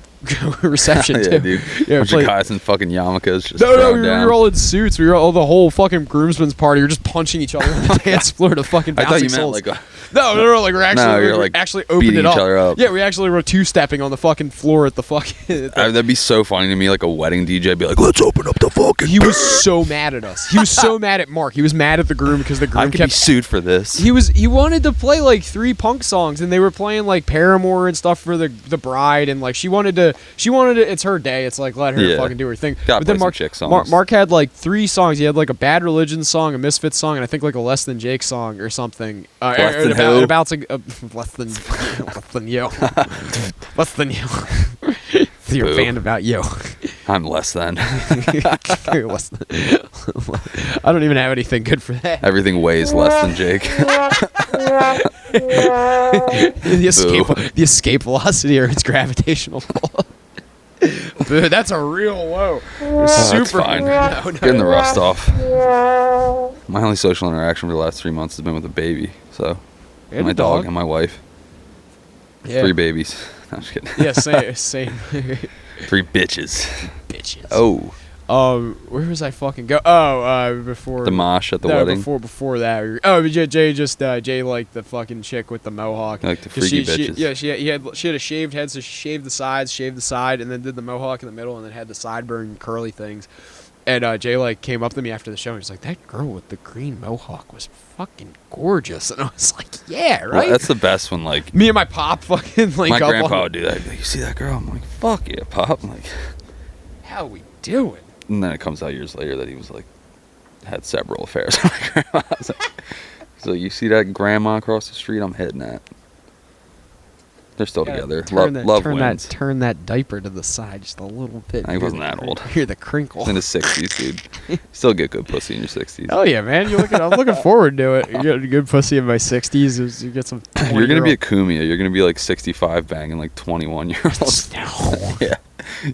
[SPEAKER 1] reception too.
[SPEAKER 2] Yeah, dude.
[SPEAKER 1] Yeah,
[SPEAKER 2] bunch of guys in fucking yarmulkes just
[SPEAKER 1] we were all in suits. We were all the whole fucking groomsmen's party. We were just punching each other on the dance floor to fucking bouncing
[SPEAKER 2] I thought you
[SPEAKER 1] souls.
[SPEAKER 2] meant like
[SPEAKER 1] No, like we're actually opened it up.
[SPEAKER 2] Each other up.
[SPEAKER 1] Yeah, we actually were 2-stepping on the fucking floor at the fucking.
[SPEAKER 2] That'd be so funny to me, like a wedding DJ be like, let's open up the fucking.
[SPEAKER 1] He was so mad at us. He was so mad at Mark. He was mad at the groom because the groom
[SPEAKER 2] I could be sued for this.
[SPEAKER 1] He wanted to play like 3 punk songs, and they were playing like Paramore and stuff for the bride, and like she wanted to. It's her day. It's like let her fucking do her thing.
[SPEAKER 2] But then
[SPEAKER 1] Mark had like 3 songs. He had like a Bad Religion song, a Misfits song, and I think like a Less Than Jake song or something. Less than you. Less than you. You're a band about you.
[SPEAKER 2] I'm less than.
[SPEAKER 1] Less than. I don't even have anything good for that.
[SPEAKER 2] Everything weighs less than Jake.
[SPEAKER 1] The escape velocity or its gravitational pull. Dude, that's a real low.
[SPEAKER 2] That's fine. Getting the rust off. My only social interaction for the last 3 months has been with a baby. So, my dog and my wife. Yeah. 3 babies. No, I'm just kidding.
[SPEAKER 1] Yeah, same.
[SPEAKER 2] 3 bitches.
[SPEAKER 1] Bitches.
[SPEAKER 2] Oh.
[SPEAKER 1] Where was I fucking go? Oh, before
[SPEAKER 2] the mosh at the wedding.
[SPEAKER 1] Before that. Jay liked the fucking chick with the mohawk.
[SPEAKER 2] Like the freaky bitches.
[SPEAKER 1] She had a shaved head, so she shaved the sides, shaved the side, and then did the mohawk in the middle, and then had the sideburn curly things. And Jay like came up to me after the show and he's like, that girl with the green mohawk was fucking gorgeous. And I was like, yeah, right?
[SPEAKER 2] Well, that's the best when like
[SPEAKER 1] me and my pop fucking like
[SPEAKER 2] my grandpa would do that. Like, you see that girl? I'm like, fuck yeah, pop. I'm like,
[SPEAKER 1] how we doing?
[SPEAKER 2] And then it comes out years later that he was like had several affairs with my grandma. I was like, so you see that grandma across the street? I'm hitting that. They're still together. Love wins.
[SPEAKER 1] Turn that diaper to the side just a little bit.
[SPEAKER 2] He wasn't that old.
[SPEAKER 1] Hear the crinkle.
[SPEAKER 2] He's in his 60s, dude. Still get good pussy in your 60s.
[SPEAKER 1] Oh yeah, man. I'm looking forward to it. You get good pussy in my 60s. You get some.
[SPEAKER 2] You're gonna be a Kumia. You're gonna be like 65 banging like 21-year-olds.
[SPEAKER 1] No.
[SPEAKER 2] Yeah.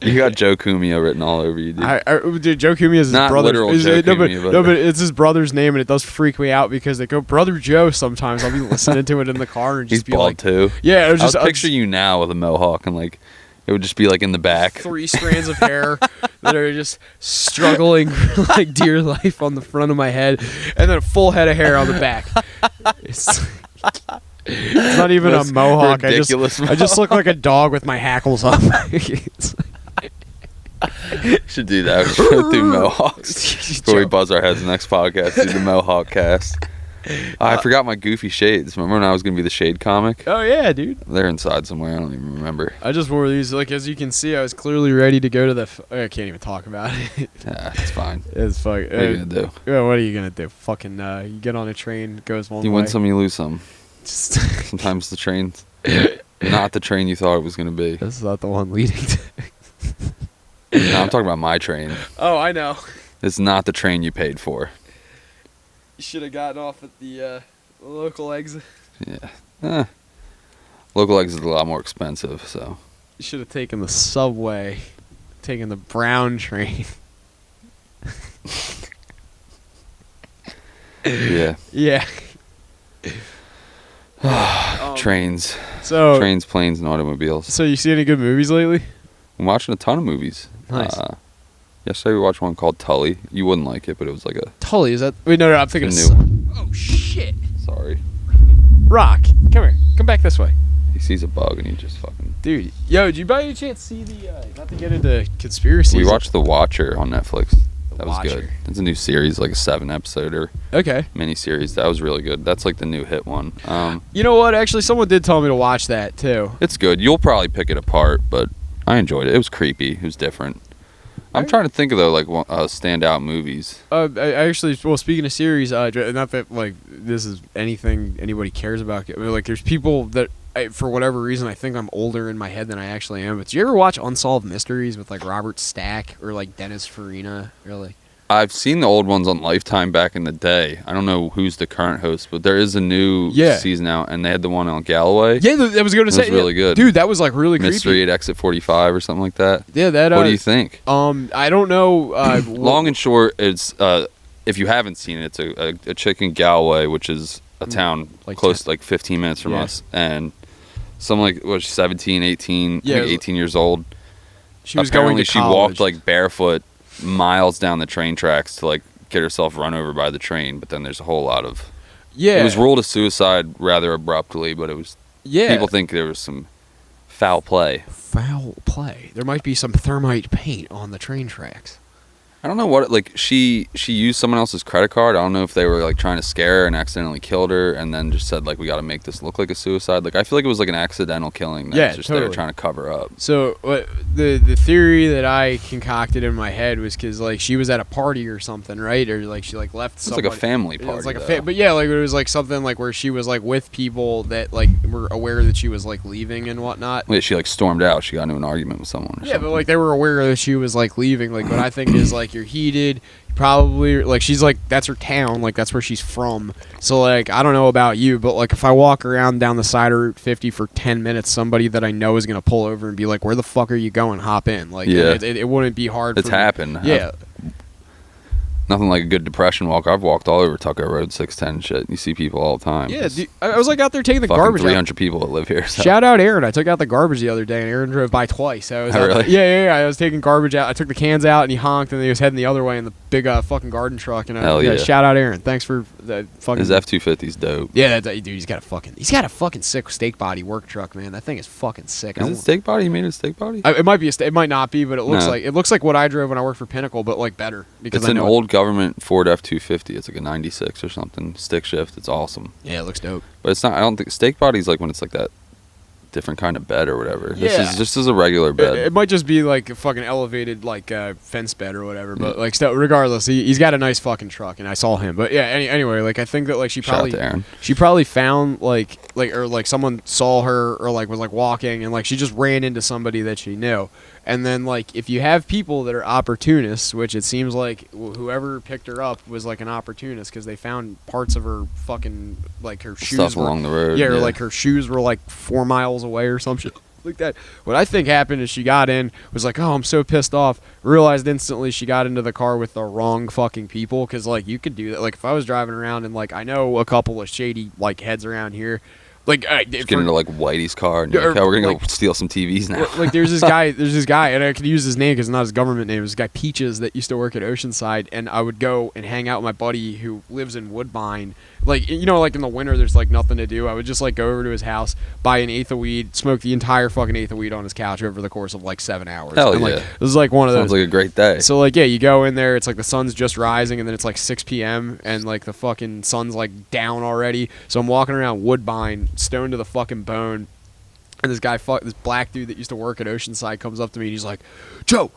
[SPEAKER 2] You got Joe Kumia written all over you, dude.
[SPEAKER 1] Dude, Joe Kumia is his
[SPEAKER 2] Not
[SPEAKER 1] brother.
[SPEAKER 2] literal Joe Kumia,
[SPEAKER 1] but it's his brother's name, and it does freak me out because they go Brother Joe. Sometimes I'll be listening to it in the car and just
[SPEAKER 2] He's
[SPEAKER 1] be
[SPEAKER 2] bald
[SPEAKER 1] like,
[SPEAKER 2] too.
[SPEAKER 1] Yeah, it was just
[SPEAKER 2] picture you now with a mohawk and like it would just be like in the back.
[SPEAKER 1] 3 strands of hair that are just struggling for like dear life on the front of my head, and then a full head of hair on the back. It's not even a mohawk. I just look like a dog with my hackles up.
[SPEAKER 2] Should do that. We should do mohawks before we buzz our heads. Next podcast, do the mohawk cast. I forgot my goofy shades. Remember when I was gonna be the shade comic?
[SPEAKER 1] Oh yeah, dude.
[SPEAKER 2] They're inside somewhere. I don't even remember.
[SPEAKER 1] I just wore these. Like as you can see, I was clearly ready to go to the. I can't even talk about it.
[SPEAKER 2] Yeah, it's fine.
[SPEAKER 1] It's fucking.
[SPEAKER 2] What are you gonna do?
[SPEAKER 1] Yeah, what are you gonna do? Fucking. You get on a train, goes one way.
[SPEAKER 2] You win some, you lose some.
[SPEAKER 1] Just
[SPEAKER 2] Sometimes the train's not the train you thought it was gonna be.
[SPEAKER 1] This is not the one leading to.
[SPEAKER 2] No, I'm talking about my train.
[SPEAKER 1] Oh, I know.
[SPEAKER 2] It's not the train you paid for.
[SPEAKER 1] You should have gotten off at the local exit.
[SPEAKER 2] Yeah. Local exit is a lot more expensive, so.
[SPEAKER 1] You should have taken the subway, taken the brown train.
[SPEAKER 2] Yeah.
[SPEAKER 1] Yeah.
[SPEAKER 2] Trains.
[SPEAKER 1] So
[SPEAKER 2] Trains, planes, and automobiles.
[SPEAKER 1] So you see any good movies lately?
[SPEAKER 2] I'm watching a ton of movies.
[SPEAKER 1] Nice.
[SPEAKER 2] Yesterday we watched one called Tully. You wouldn't like it, but it was like a
[SPEAKER 1] Tully, is that? Wait, no, I'm thinking
[SPEAKER 2] a
[SPEAKER 1] of
[SPEAKER 2] new one.
[SPEAKER 1] Oh shit!
[SPEAKER 2] Sorry.
[SPEAKER 1] Rock, come here. Come back this way.
[SPEAKER 2] He sees a bug and he just fucking.
[SPEAKER 1] Dude, yo, did you by any chance see the? Not to get into conspiracies.
[SPEAKER 2] We watched The Watcher on Netflix. That was
[SPEAKER 1] Watcher.
[SPEAKER 2] good. It's a new series, like a 7-episode or
[SPEAKER 1] Okay.
[SPEAKER 2] mini series. That was really good. That's like the new hit one.
[SPEAKER 1] You know what? Actually, someone did tell me to watch that too.
[SPEAKER 2] It's good. You'll probably pick it apart, but I enjoyed it. It was creepy. It was different. I'm trying to think of though, like standout movies.
[SPEAKER 1] I actually, well, speaking of series, not that like this is anything anybody cares about. But, like, there's people that, for whatever reason, I think I'm older in my head than I actually am. But did you ever watch Unsolved Mysteries with like Robert Stack or like Dennis Farina or like?
[SPEAKER 2] I've seen the old ones on Lifetime back in the day. I don't know who's the current host, but there is a new season out, and they had the one on Galloway.
[SPEAKER 1] Yeah, I was going to say,
[SPEAKER 2] it was really good.
[SPEAKER 1] Dude, that was like really
[SPEAKER 2] Mystery
[SPEAKER 1] creepy.
[SPEAKER 2] at Exit 45 or something like that.
[SPEAKER 1] Yeah, that.
[SPEAKER 2] What do you think?
[SPEAKER 1] I don't know.
[SPEAKER 2] Long and short, it's if you haven't seen it, it's a chick in Galway, which is a town like close to like 15 minutes from us, and some like 17, 18, I think 18 years old.
[SPEAKER 1] She was
[SPEAKER 2] Apparently
[SPEAKER 1] going to
[SPEAKER 2] she
[SPEAKER 1] college.
[SPEAKER 2] walked like barefoot miles down the train tracks to like get herself run over by the train, but then there's a whole lot of it was ruled a suicide rather abruptly, but it was people think there was some foul play.
[SPEAKER 1] There might be some thermite paint on the train tracks.
[SPEAKER 2] I don't know what, like, she used someone else's credit card. I don't know if they were like trying to scare her and accidentally killed her, and then just said like, we got to make this look like a suicide. Like, I feel like it was like an accidental killing that was just they were trying to cover up.
[SPEAKER 1] So the theory that I concocted in my head was because like she was at a party or something, right? Or like she like left.
[SPEAKER 2] It's like a family party.
[SPEAKER 1] It's like but yeah, like it was like something like where she was like with people that like were aware that she was like leaving and whatnot.
[SPEAKER 2] Wait, she like stormed out. She got into an argument with someone. Or something.
[SPEAKER 1] But like they were aware that she was like leaving. Like what I think is like you're heated. Probably like she's like that's her town, like that's where she's from. So like I don't know about you, but like if I walk around down the side of Route 50 for 10 minutes, somebody that I know is gonna pull over and be like, "Where the fuck are you going? Hop in." Like it wouldn't be hard.
[SPEAKER 2] It's happened.
[SPEAKER 1] Yeah.
[SPEAKER 2] Nothing like a good depression walk. I've walked all over Tucker Road, 610 and shit. You see people all the time.
[SPEAKER 1] Yeah, I was like out there taking the garbage.
[SPEAKER 2] 300 people that live here. So.
[SPEAKER 1] Shout out Aaron. I took out the garbage the other day, and Aaron drove by twice. I was
[SPEAKER 2] really?
[SPEAKER 1] Yeah. I was taking garbage out. I took the cans out, and he honked, and he was heading the other way in the big fucking garden truck. And
[SPEAKER 2] Hell yeah.
[SPEAKER 1] Shout out Aaron. Thanks for the fucking.
[SPEAKER 2] His F-250's dope.
[SPEAKER 1] Yeah, dude, he's got a fucking sick steak body work truck, man. That thing is fucking sick.
[SPEAKER 2] Is it steak body? He made it a steak body?
[SPEAKER 1] It might be it might not be, but it looks like what I drove when I worked for Pinnacle, but like better because
[SPEAKER 2] it's an old government Ford F-250. It's like a 96 or something. Stick shift. It's awesome.
[SPEAKER 1] Yeah, it looks dope.
[SPEAKER 2] But it's not. I don't think steak body's like when it's like that different kind of bed or whatever.
[SPEAKER 1] Yeah.
[SPEAKER 2] This is a regular bed.
[SPEAKER 1] It might just be like a fucking elevated like fence bed or whatever, but like still, regardless, he's got a nice fucking truck, and I saw him. But yeah, anyway, like I think that like she
[SPEAKER 2] Shout out to Aaron.
[SPEAKER 1] probably found like or like someone saw her or like was like walking, and like she just ran into somebody that she knew. And then, like, if you have people that are opportunists, which it seems like whoever picked her up was, like, an opportunist because they found parts of her fucking, like, her shoes
[SPEAKER 2] Stuff along the road.
[SPEAKER 1] Yeah, or, like, her shoes were, like, 4 miles away or some shit like that. What I think happened is she got in, was like, oh, I'm so pissed off, realized instantly she got into the car with the wrong fucking people because, like, you could do that. Like, if I was driving around and, like, I know a couple of shady, like, heads around here. Like,
[SPEAKER 2] just get into like Whitey's car and you're like, oh, we're gonna go steal some TVs now.
[SPEAKER 1] Like, there's this guy, and I could use his name because it's not his government name. There's this guy Peaches that used to work at Oceanside, and I would go and hang out with my buddy who lives in Woodbine. Like, you know, like in the winter, there's like nothing to do. I would just like go over to his house, buy an eighth of weed, smoke the entire fucking eighth of weed on his couch over the course of like 7 hours.
[SPEAKER 2] Hell
[SPEAKER 1] and,
[SPEAKER 2] yeah!
[SPEAKER 1] like, this is like one of those.
[SPEAKER 2] Sounds like a great day.
[SPEAKER 1] So like, yeah, you go in there. It's like the sun's just rising, and then it's like 6 p.m. and like the fucking sun's like down already. So I'm walking around Woodbine, stoned to the fucking bone. And this black dude that used to work at Oceanside comes up to me and he's like, Joe,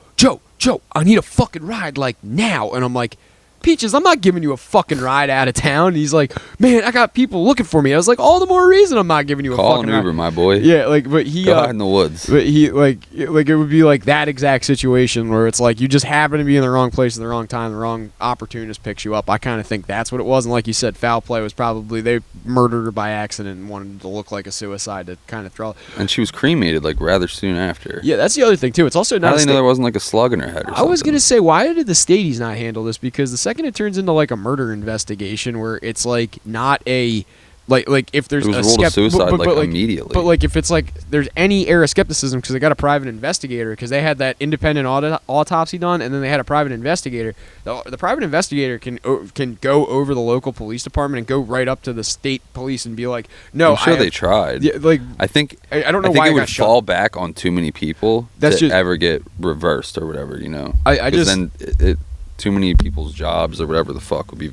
[SPEAKER 1] I need a fucking ride like now. And I'm like, Peaches, I'm not giving you a fucking ride out of town. And he's like, man, I got people looking for me. I was like, all the more reason I'm not giving you a fucking
[SPEAKER 2] Call an Uber,
[SPEAKER 1] ride.
[SPEAKER 2] My boy.
[SPEAKER 1] Yeah, like, but he
[SPEAKER 2] go out in the woods.
[SPEAKER 1] But he like it would be like that exact situation where it's like you just happen to be in the wrong place at the wrong time, the wrong opportunist picks you up. I kind of think that's what it was. And like you said, foul play was probably they murdered her by accident and wanted to look like a suicide to kind of throw.
[SPEAKER 2] And she was cremated like rather soon after.
[SPEAKER 1] Yeah, that's the other thing too. It's also not.
[SPEAKER 2] How do they know there wasn't like a slug in her head or something?
[SPEAKER 1] I was gonna say, why did the Stadies not handle this? Because the second it turns into like a murder investigation where it's like not a like if there's
[SPEAKER 2] it was ruled a suicide immediately.
[SPEAKER 1] But like if it's like there's any air of skepticism because they got a private investigator because they had that independent autopsy done and then they had a private investigator. The private investigator can go over the local police department and go right up to the state police and be like, no,
[SPEAKER 2] I'm sure they tried.
[SPEAKER 1] Yeah, like
[SPEAKER 2] I think
[SPEAKER 1] I don't know
[SPEAKER 2] why
[SPEAKER 1] it
[SPEAKER 2] would fall back on too many people to ever get reversed or whatever, you know.
[SPEAKER 1] I just
[SPEAKER 2] then too many people's jobs or whatever the fuck would be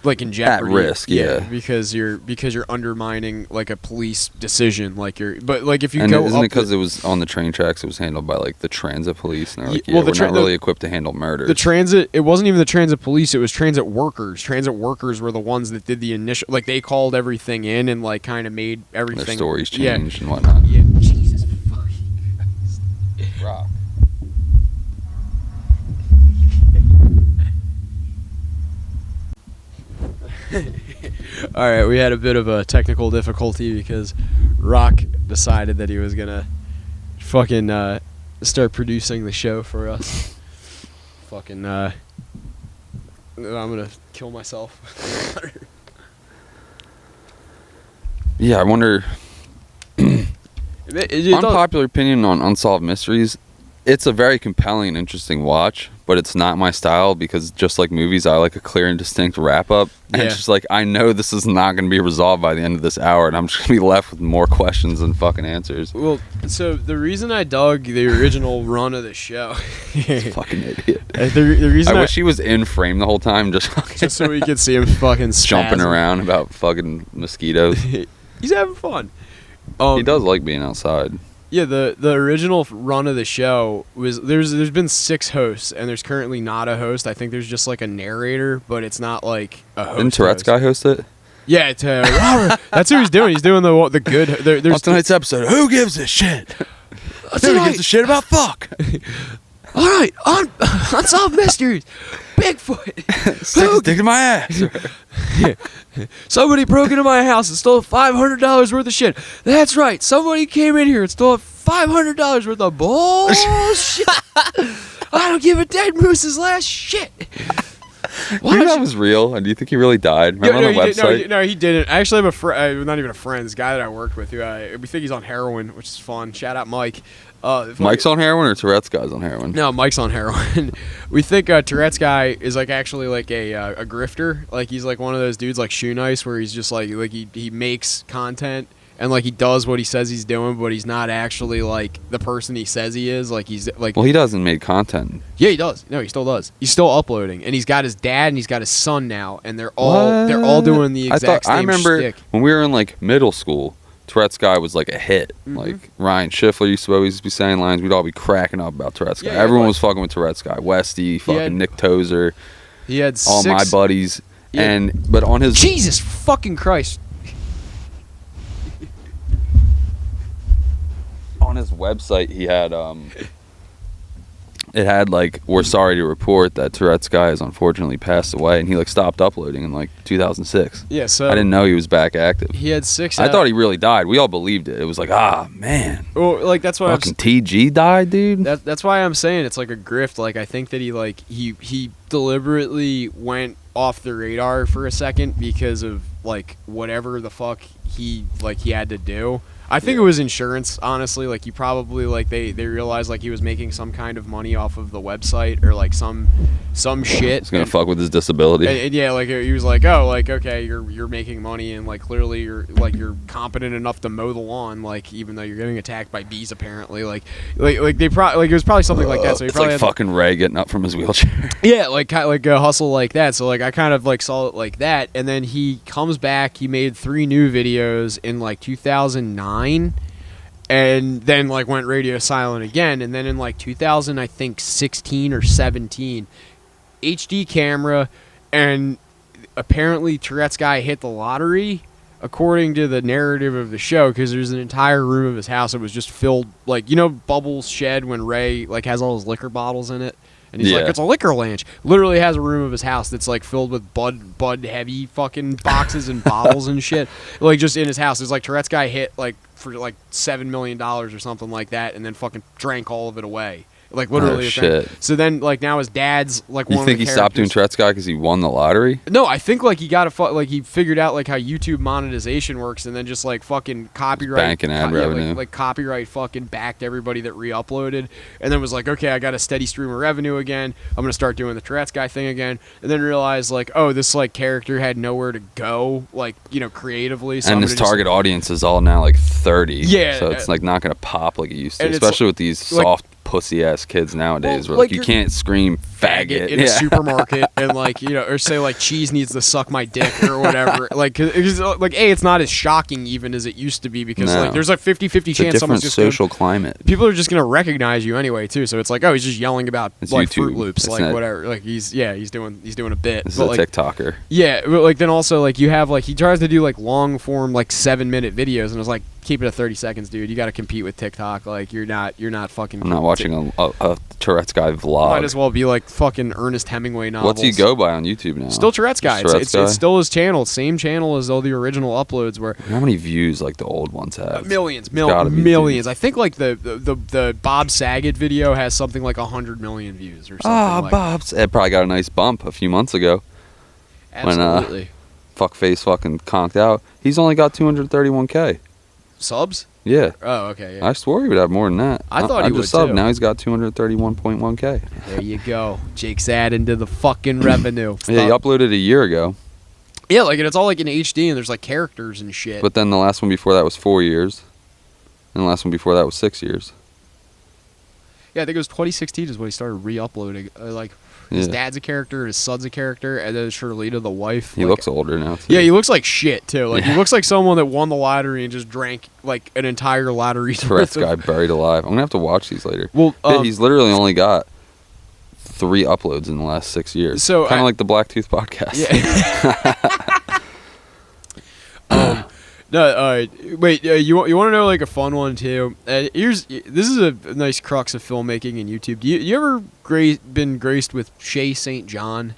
[SPEAKER 1] like in jeopardy,
[SPEAKER 2] at risk, yeah,
[SPEAKER 1] because you're undermining like a police decision, like but like if you
[SPEAKER 2] and
[SPEAKER 1] go
[SPEAKER 2] isn't
[SPEAKER 1] up
[SPEAKER 2] it because it was on the train tracks, it was handled by like the transit police, and they're like,
[SPEAKER 1] well,
[SPEAKER 2] we're not really equipped to handle murder.
[SPEAKER 1] It wasn't even the transit police, it was transit workers. Transit workers were the ones that did the initial, like they called everything in and like kind of made everything.
[SPEAKER 2] Their stories changed and whatnot.
[SPEAKER 1] Yeah, Jesus fucking Christ.
[SPEAKER 2] Rock.
[SPEAKER 1] All right, we had a bit of a technical difficulty because Rock decided that he was gonna fucking start producing the show for us. Fucking I'm gonna kill myself.
[SPEAKER 2] Yeah, I wonder. Unpopular opinion on Unsolved Mysteries. It's a very compelling and interesting watch, but it's not my style because just like movies, I like a clear and distinct wrap up. And it's just like, I know this is not going to be resolved by the end of this hour, and I'm just going to be left with more questions than fucking answers.
[SPEAKER 1] Well, so the reason I dug the original run of the show...
[SPEAKER 2] fucking idiot.
[SPEAKER 1] The reason
[SPEAKER 2] I wish he was in frame the whole time, just
[SPEAKER 1] so we could see him fucking
[SPEAKER 2] jumping around about fucking mosquitoes.
[SPEAKER 1] He's having fun.
[SPEAKER 2] He does like being outside.
[SPEAKER 1] Yeah, the original run of the show was there's been 6 hosts and there's currently not a host. I think there's just like a narrator, but it's not like a host.
[SPEAKER 2] Didn't Tourette's guy host it?
[SPEAKER 1] Yeah, Robert. That's who he's doing. He's doing the good. There's
[SPEAKER 2] on tonight's episode, who gives a shit? Who gives a shit about fuck?
[SPEAKER 1] All right, Unsolved Mysteries. Bigfoot.
[SPEAKER 2] Stick his dick in my ass.
[SPEAKER 1] Yeah. Somebody broke into my house and stole $500 worth of shit. That's right. Somebody came in here and stole $500 worth of bullshit. I don't give a dead moose's last shit.
[SPEAKER 2] Why that was real? And do you think he really died? Remember on the website?
[SPEAKER 1] No, he didn't. I actually have a friend, not even a friend, this guy that I worked with who we think he's on heroin, which is fun. Shout out Mike.
[SPEAKER 2] Mike's on heroin or Tourette's guy's on heroin?
[SPEAKER 1] No, Mike's on heroin. We think Tourette's guy is like actually like a grifter. Like he's like one of those dudes like Shoe Nice where he's just like he makes content and like he does what he says he's doing, but he's not actually like the person he says he is. Like he's like.
[SPEAKER 2] Well, he doesn't make content.
[SPEAKER 1] Yeah, he does. No, he still does. He's still uploading, and he's got his dad and he's got his son now, and they're all doing the exact same
[SPEAKER 2] I remember
[SPEAKER 1] shtick.
[SPEAKER 2] when we were in like middle school. Tourette's guy was like a hit. Like Ryan Schiffler used to always be saying lines. We'd all be cracking up about Tourette's guy. Everyone was fucking with Tourette's guy. Westy, fucking Nick Tozer.
[SPEAKER 1] He had
[SPEAKER 2] all my buddies. But on his
[SPEAKER 1] Jesus fucking Christ.
[SPEAKER 2] On his website, he had it had like, we're sorry to report that Tourette's guy has unfortunately passed away, and he like stopped uploading in like 2006.
[SPEAKER 1] Yeah, so
[SPEAKER 2] I didn't know he was back active.
[SPEAKER 1] He had 6.
[SPEAKER 2] I thought he really died. We all believed it. It was like, man.
[SPEAKER 1] Well, like that's why
[SPEAKER 2] fucking TG died, dude.
[SPEAKER 1] That's why I'm saying it's like a grift. Like I think that he deliberately went off the radar for a second because of like whatever the fuck he had to do. I think it was insurance, honestly. Like, he probably, like, they realized, like, he was making some kind of money off of the website or, like, some shit.
[SPEAKER 2] He's gonna fuck with his disability.
[SPEAKER 1] And yeah, like, he was like, oh, like, okay, you're making money and, like, clearly you're competent enough to mow the lawn, like, even though you're getting attacked by bees, apparently. Like they probably, like, it was probably something like that. So he
[SPEAKER 2] it's
[SPEAKER 1] probably
[SPEAKER 2] like fucking Ray getting up from his wheelchair.
[SPEAKER 1] Yeah, like a hustle like that. So, like, I kind of, like, saw it like that. And then he comes back. He made 3 new videos in, like, 2009. And then like went radio silent again, and then in like 2000 I think 16 or 17, HD camera, and apparently Tourette's guy hit the lottery according to the narrative of the show, because there's an entire room of his house that was just filled, like, you know, Bubbles' shed when Ray like has all his liquor bottles in it. And he's like, it's a liquor lounge. Literally has a room of his house that's like filled with Bud heavy fucking boxes and bottles and shit. Like, just in his house. It's like Tourette's guy hit like for like $7 million or something like that, and then fucking drank all of it away. Like, literally.
[SPEAKER 2] Oh, shit.
[SPEAKER 1] So then, like, now his dad's like one of the
[SPEAKER 2] You think he stopped doing Tourette's guy because he won the lottery?
[SPEAKER 1] No, I think like he got like he figured out like how YouTube monetization works, and then just like fucking copyright
[SPEAKER 2] banking ad revenue.
[SPEAKER 1] Like copyright fucking backed everybody that re-uploaded, and then was like, okay, I got a steady stream of revenue again. I'm gonna start doing the Tourette's guy thing again, and then realized like, oh, this like character had nowhere to go, like, you know, creatively. So
[SPEAKER 2] and his target audience is all now like 30.
[SPEAKER 1] Yeah,
[SPEAKER 2] so it's like not gonna pop like it used to,
[SPEAKER 1] and
[SPEAKER 2] especially with these soft pussy ass kids nowadays, where like you can't scream faggot
[SPEAKER 1] in a supermarket and like, you know, or say like cheese needs to suck my dick or whatever. Like, it's not as shocking even as it used to be, because like there's like 50-50 chance someone's just social
[SPEAKER 2] climate.
[SPEAKER 1] People are just gonna recognize you anyway too. So it's like, oh, he's just yelling about like
[SPEAKER 2] YouTube.
[SPEAKER 1] Fruit Loops, it's like whatever. Like he's doing a bit.
[SPEAKER 2] This is a TikToker.
[SPEAKER 1] Yeah, but like then also like you have like he tries to do like long form like 7-minute videos, and it's like, keep it at 30 seconds, dude. You got to compete with TikTok. Like you're not fucking.
[SPEAKER 2] I'm not watching a Tourette's guy vlog.
[SPEAKER 1] Might as well be like fucking Ernest Hemingway novels.
[SPEAKER 2] What's he go by on YouTube now?
[SPEAKER 1] Still Tourette's guy. It's still his channel. Same channel as all the original uploads. Where
[SPEAKER 2] how many views like the old ones have?
[SPEAKER 1] Millions. I think like the Bob Saget video has something like 100 million views or something.
[SPEAKER 2] Bob's. It probably got a nice bump a few months ago.
[SPEAKER 1] Absolutely.
[SPEAKER 2] When fuckface fucking conked out. He's only got 231K.
[SPEAKER 1] Subs?
[SPEAKER 2] Yeah.
[SPEAKER 1] Oh, okay. Yeah.
[SPEAKER 2] I swore he would have more than that.
[SPEAKER 1] I thought he would
[SPEAKER 2] subbed.
[SPEAKER 1] too.
[SPEAKER 2] Now he's got 231.1K.
[SPEAKER 1] There you go. Jake's adding to the fucking revenue.
[SPEAKER 2] Yeah, he uploaded a year ago.
[SPEAKER 1] Yeah, like, and it's all like in HD, and there's like characters and shit.
[SPEAKER 2] But then the last one before that was 4 years, and the last one before that was 6 years.
[SPEAKER 1] Yeah, I think it was 2016 is when he started re-uploading. Like, his dad's a character, his son's a character, and then Shirlita, the wife.
[SPEAKER 2] He looks older now, too.
[SPEAKER 1] Yeah, he looks like shit, too. Like, he looks like someone that won the lottery and just drank, like, an entire lottery.
[SPEAKER 2] Tourette's guy buried alive. I'm going to have to watch these later.
[SPEAKER 1] Well,
[SPEAKER 2] he's literally only got 3 uploads in the last 6 years. So kind of like the BLACKTOOTH podcast.
[SPEAKER 1] Yeah. No, wait. You want to know like a fun one too? This is a nice crux of filmmaking and YouTube. You ever been graced with Shay St. John?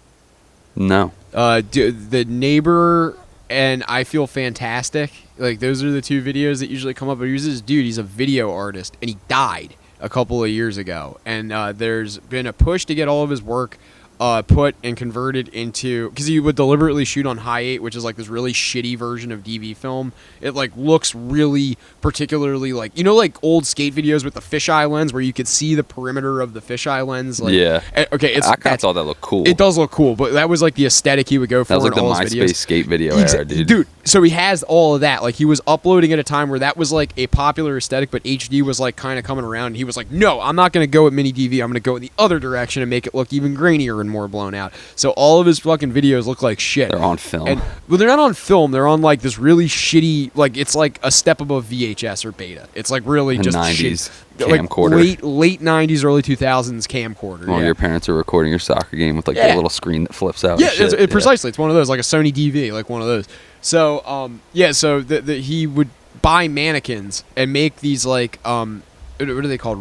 [SPEAKER 2] No.
[SPEAKER 1] The Neighbor and I Feel Fantastic. Like, those are the 2 videos that usually come up. But here's this dude. He's a video artist, and he died a couple of years ago. And there's been a push to get all of his work put and converted into, because he would deliberately shoot on high 8, which is like this really shitty version of DV film. It like looks really particularly like, you know, like old skate videos with the fisheye lens where you could see the perimeter of the fisheye lens. Like,
[SPEAKER 2] yeah.
[SPEAKER 1] Okay,
[SPEAKER 2] I kind of thought that looked cool.
[SPEAKER 1] It does look cool, but that was like the aesthetic he would go for.
[SPEAKER 2] That was like
[SPEAKER 1] in
[SPEAKER 2] the
[SPEAKER 1] all his videos.
[SPEAKER 2] MySpace skate video era, dude.
[SPEAKER 1] Dude, so he has all of that. Like, he was uploading at a time where that was like a popular aesthetic, but HD was like kind of coming around, and he was like, no, I'm not going to go with mini DV. I'm going to go in the other direction and make it look even grainier and more blown out. So all of his fucking videos look like shit.
[SPEAKER 2] They're on film.
[SPEAKER 1] And, well, they're not on film. They're on like this really shitty, like, it's like a step above VHS or beta. It's like really
[SPEAKER 2] The
[SPEAKER 1] just
[SPEAKER 2] 90s
[SPEAKER 1] like
[SPEAKER 2] camcorder.
[SPEAKER 1] late 90s, early 2000s camcorder.
[SPEAKER 2] Well, your parents are recording your soccer game with like the little screen that flips out.
[SPEAKER 1] Yeah,
[SPEAKER 2] and shit.
[SPEAKER 1] precisely. It's one of those, like a Sony DV, like one of those. So, so he would buy mannequins and make these like, what are they called?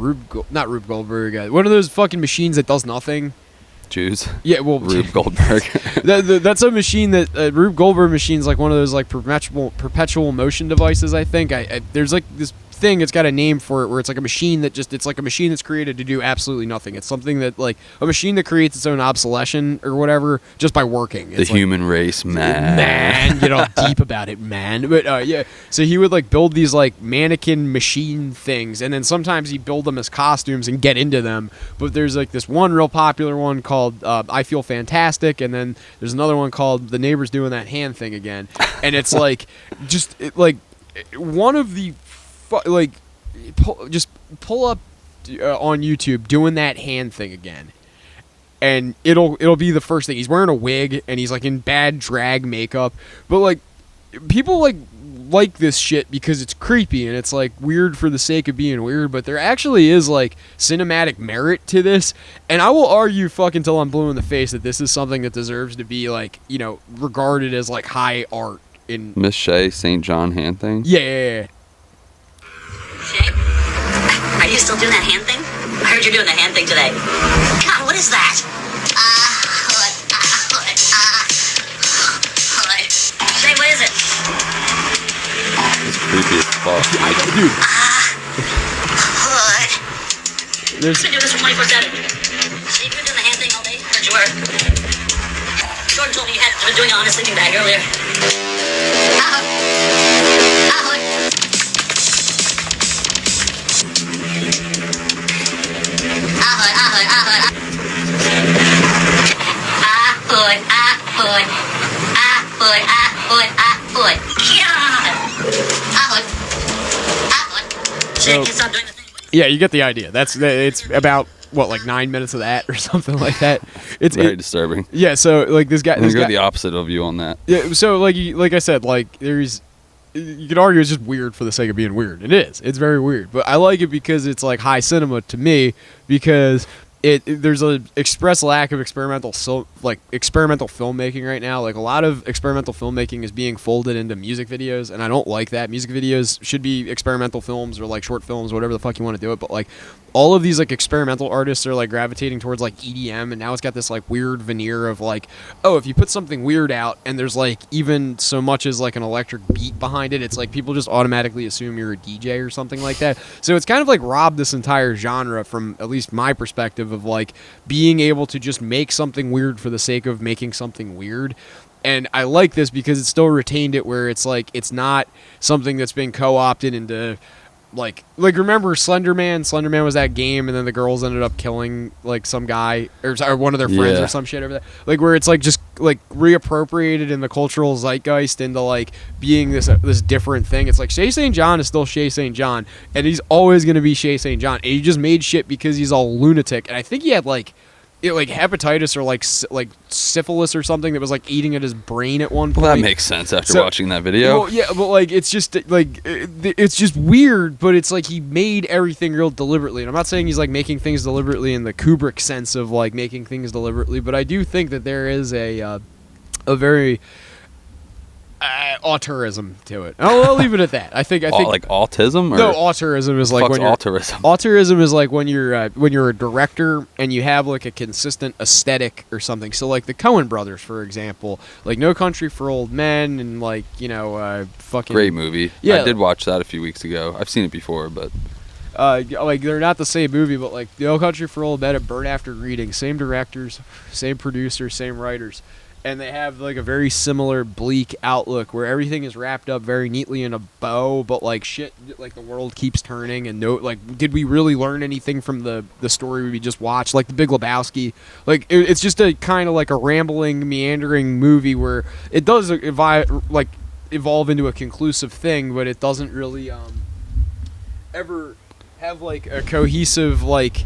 [SPEAKER 1] Not Rube Goldberg. One of those fucking machines that does nothing.
[SPEAKER 2] Jews.
[SPEAKER 1] Yeah, well,
[SPEAKER 2] Rube Goldberg.
[SPEAKER 1] That's a machine that Rube Goldberg machine's like one of those like perpetual motion devices. I think there's like this thing, it's got a name for it, where it's like a machine that just, it's like a machine that's created to do absolutely nothing. It's something that, like, a machine that creates its own obsolescence or whatever just by working.
[SPEAKER 2] It's the human race, man.
[SPEAKER 1] Get all deep about it, man. But yeah, so he would like build these like mannequin machine things, and then sometimes he'd build them as costumes and get into them. But there's like this one real popular one called I Feel Fantastic, and then there's another one called The Neighbor's Doing That Hand Thing Again. And it's like just one of the just pull up on YouTube doing that hand thing again, and it'll be the first thing. He's wearing a wig and he's like in bad drag makeup, but like people like this shit because it's creepy and it's like weird for the sake of being weird, but there actually is like cinematic merit to this, and I will argue fucking till I'm blue in the face that this is something that deserves to be like, you know, regarded as like high art in
[SPEAKER 2] Miss Shay St. John hand thing.
[SPEAKER 1] Yeah.
[SPEAKER 3] Shay, are you still doing that hand thing? I heard you're doing the hand thing today. God, what is that? Shay, what is it?
[SPEAKER 2] It's creepy as fuck.
[SPEAKER 1] Dude.
[SPEAKER 3] You've been doing this for 24/7. Shay, you've been doing the hand thing all day? Heard you were. Jordan told me you had been doing it on a sleeping bag earlier.
[SPEAKER 1] Yeah, you get the idea. It's about what, like 9 minutes of that or something like that. It's
[SPEAKER 2] very disturbing.
[SPEAKER 1] Yeah, so like this guy.
[SPEAKER 2] I'm gonna go the opposite of you on that.
[SPEAKER 1] Yeah, so like I said, like you could argue it's just weird for the sake of being weird. It is. It's very weird, but I like it because it's like high cinema to me, because there's a express lack of experimental filmmaking right now. Like, a lot of experimental filmmaking is being folded into music videos, and I don't like that. Music videos should be experimental films or like short films, whatever the fuck you want to do it. But like all of these like experimental artists are like gravitating towards like EDM, and now it's got this like weird veneer of like, oh, if you put something weird out and there's like even so much as like an electric beat behind it, it's like people just automatically assume you're a DJ or something like that. So it's kind of like robbed this entire genre from at least my perspective of like being able to just make something weird for the sake of making something weird. And I like this because it still retained it where it's like it's not something that's been co-opted into like remember Slender Man? Slender Man was that game, and then the girls ended up killing like some guy or one of their friends or some shit over that. Like where it's like just like reappropriated in the cultural zeitgeist into like being this different thing. It's like Shay St. John is still Shay St. John, and he's always gonna be Shay St. John. And he just made shit because he's all lunatic. And I think he had like hepatitis or like syphilis or something that was like eating at his brain at one point.
[SPEAKER 2] Well, that makes sense after watching that video.
[SPEAKER 1] Well, yeah, but like it's just like it's just weird, but it's like he made everything real deliberately. And I'm not saying he's like making things deliberately in the Kubrick sense of like making things deliberately, but I do think that there is a very auteurism to it. I'll leave it at that. I think
[SPEAKER 2] like autism. Or
[SPEAKER 1] no, auteurism is like when you're
[SPEAKER 2] auteurism.
[SPEAKER 1] Autism is like when you're a director and you have like a consistent aesthetic or something. So like the Coen brothers, for example, like No Country for Old Men, and like fucking
[SPEAKER 2] great movie.
[SPEAKER 1] Yeah,
[SPEAKER 2] I did watch that a few weeks ago. I've seen it before, but
[SPEAKER 1] like they're not the same movie, but like No Country for Old Men and Burn After Reading, same directors, same producers, same writers. And they have like a very similar bleak outlook where everything is wrapped up very neatly in a bow, but like shit, like the world keeps turning, and did we really learn anything from the story we just watched? Like The Big Lebowski, like it's just a kind of like a rambling, meandering movie where it does like evolve into a conclusive thing, but it doesn't really ever have like a cohesive like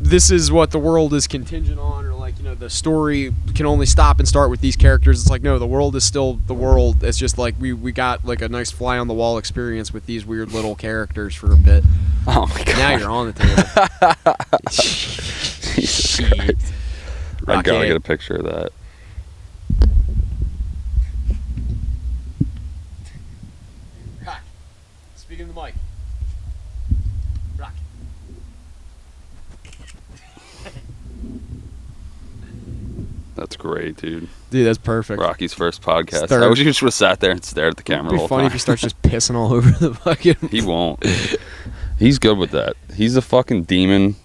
[SPEAKER 1] this is what the world is contingent on, or like, you know, the story can only stop and start with these characters. It's like, no, the world is still the world. It's just like we got like a nice fly on the wall experience with these weird little characters for a bit.
[SPEAKER 2] Oh my god!
[SPEAKER 1] Now you're on the table. Shit.
[SPEAKER 2] I gotta get a picture of that.
[SPEAKER 1] Rock. Speaking of the mic. Rock.
[SPEAKER 2] That's great, dude.
[SPEAKER 1] Dude, that's perfect.
[SPEAKER 2] Rocky's first podcast. I wish you just would have sat there and stared at the camera the whole time.
[SPEAKER 1] It'd be funny if he starts just pissing all over the fucking...
[SPEAKER 2] He won't. He's good with that. He's a fucking demon